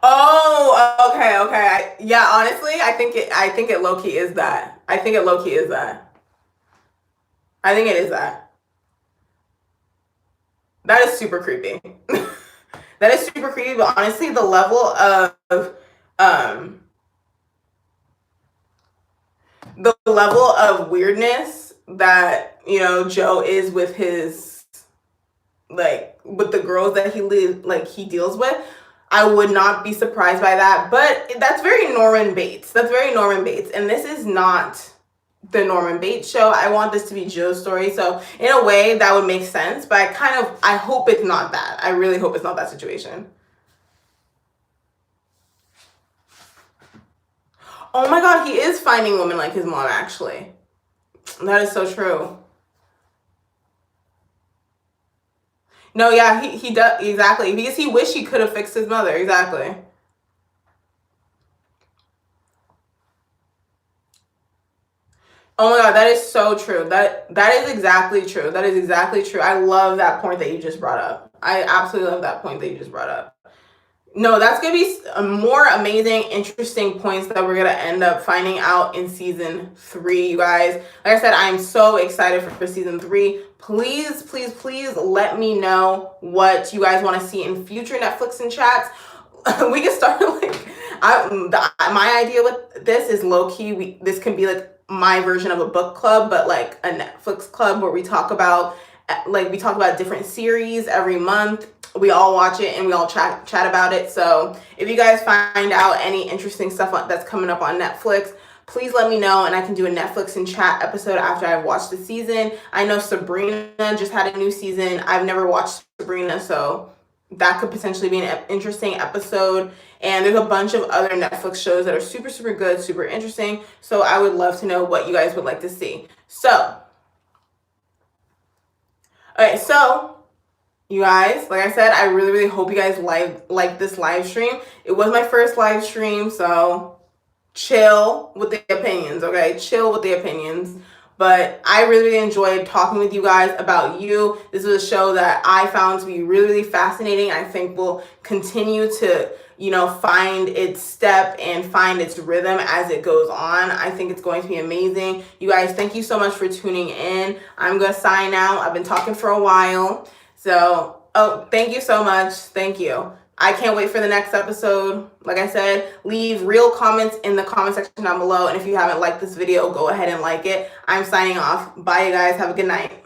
Oh, okay. Yeah, honestly, I think it low key is that. I think it is that. That is super creepy. That is super creepy, but honestly, the level of weirdness that Joe is with his, like, with the girls that he deals with, I would not be surprised by that. But that's very Norman Bates. And this is not the Norman Bates show. I want this to be Joe's story. So in a way, that would make sense. But I hope it's not that. I really hope it's not that situation. Oh my God, he is finding women like his mom, actually. That is so true. No, yeah, he does, exactly, because he wished he could have fixed his mother, exactly. Oh my God, that is so true. That is exactly true. I love that point that you just brought up. I absolutely love that point that you just brought up. No, that's going to be more amazing, interesting points that we're going to end up finding out in season 3, you guys. Like I said, I'm so excited for season 3. Please let me know what you guys want to see in future Netflix and chats. We can start my idea with this is low-key. This can be like my version of a book club, but like a Netflix club where we talk about different series every month. we all watch it and we all chat about it. So if you guys find out any interesting stuff that's coming up on Netflix, please let me know, and I can do a Netflix and chat episode after I've watched the season. I know Sabrina just had a new season. I've never watched Sabrina, so that could potentially be an interesting episode. And there's a bunch of other Netflix shows that are super, super good, super interesting. So I would love to know what you guys would like to see. So, okay, so you guys, like I said, I really, really hope you guys like this live stream. It was my first live stream, so chill with the opinions, okay? Chill with the opinions. But I really, really enjoyed talking with you guys about you. This was a show that I found to be really, really fascinating. I think will continue to, find its step and find its rhythm as it goes on. I think it's going to be amazing. You guys, thank you so much for tuning in. I'm going to sign out. I've been talking for a while. So, thank you so much. Thank you. I can't wait for the next episode. Like I said, leave real comments in the comment section down below. And if you haven't liked this video, go ahead and like it. I'm signing off. Bye, you guys. Have a good night.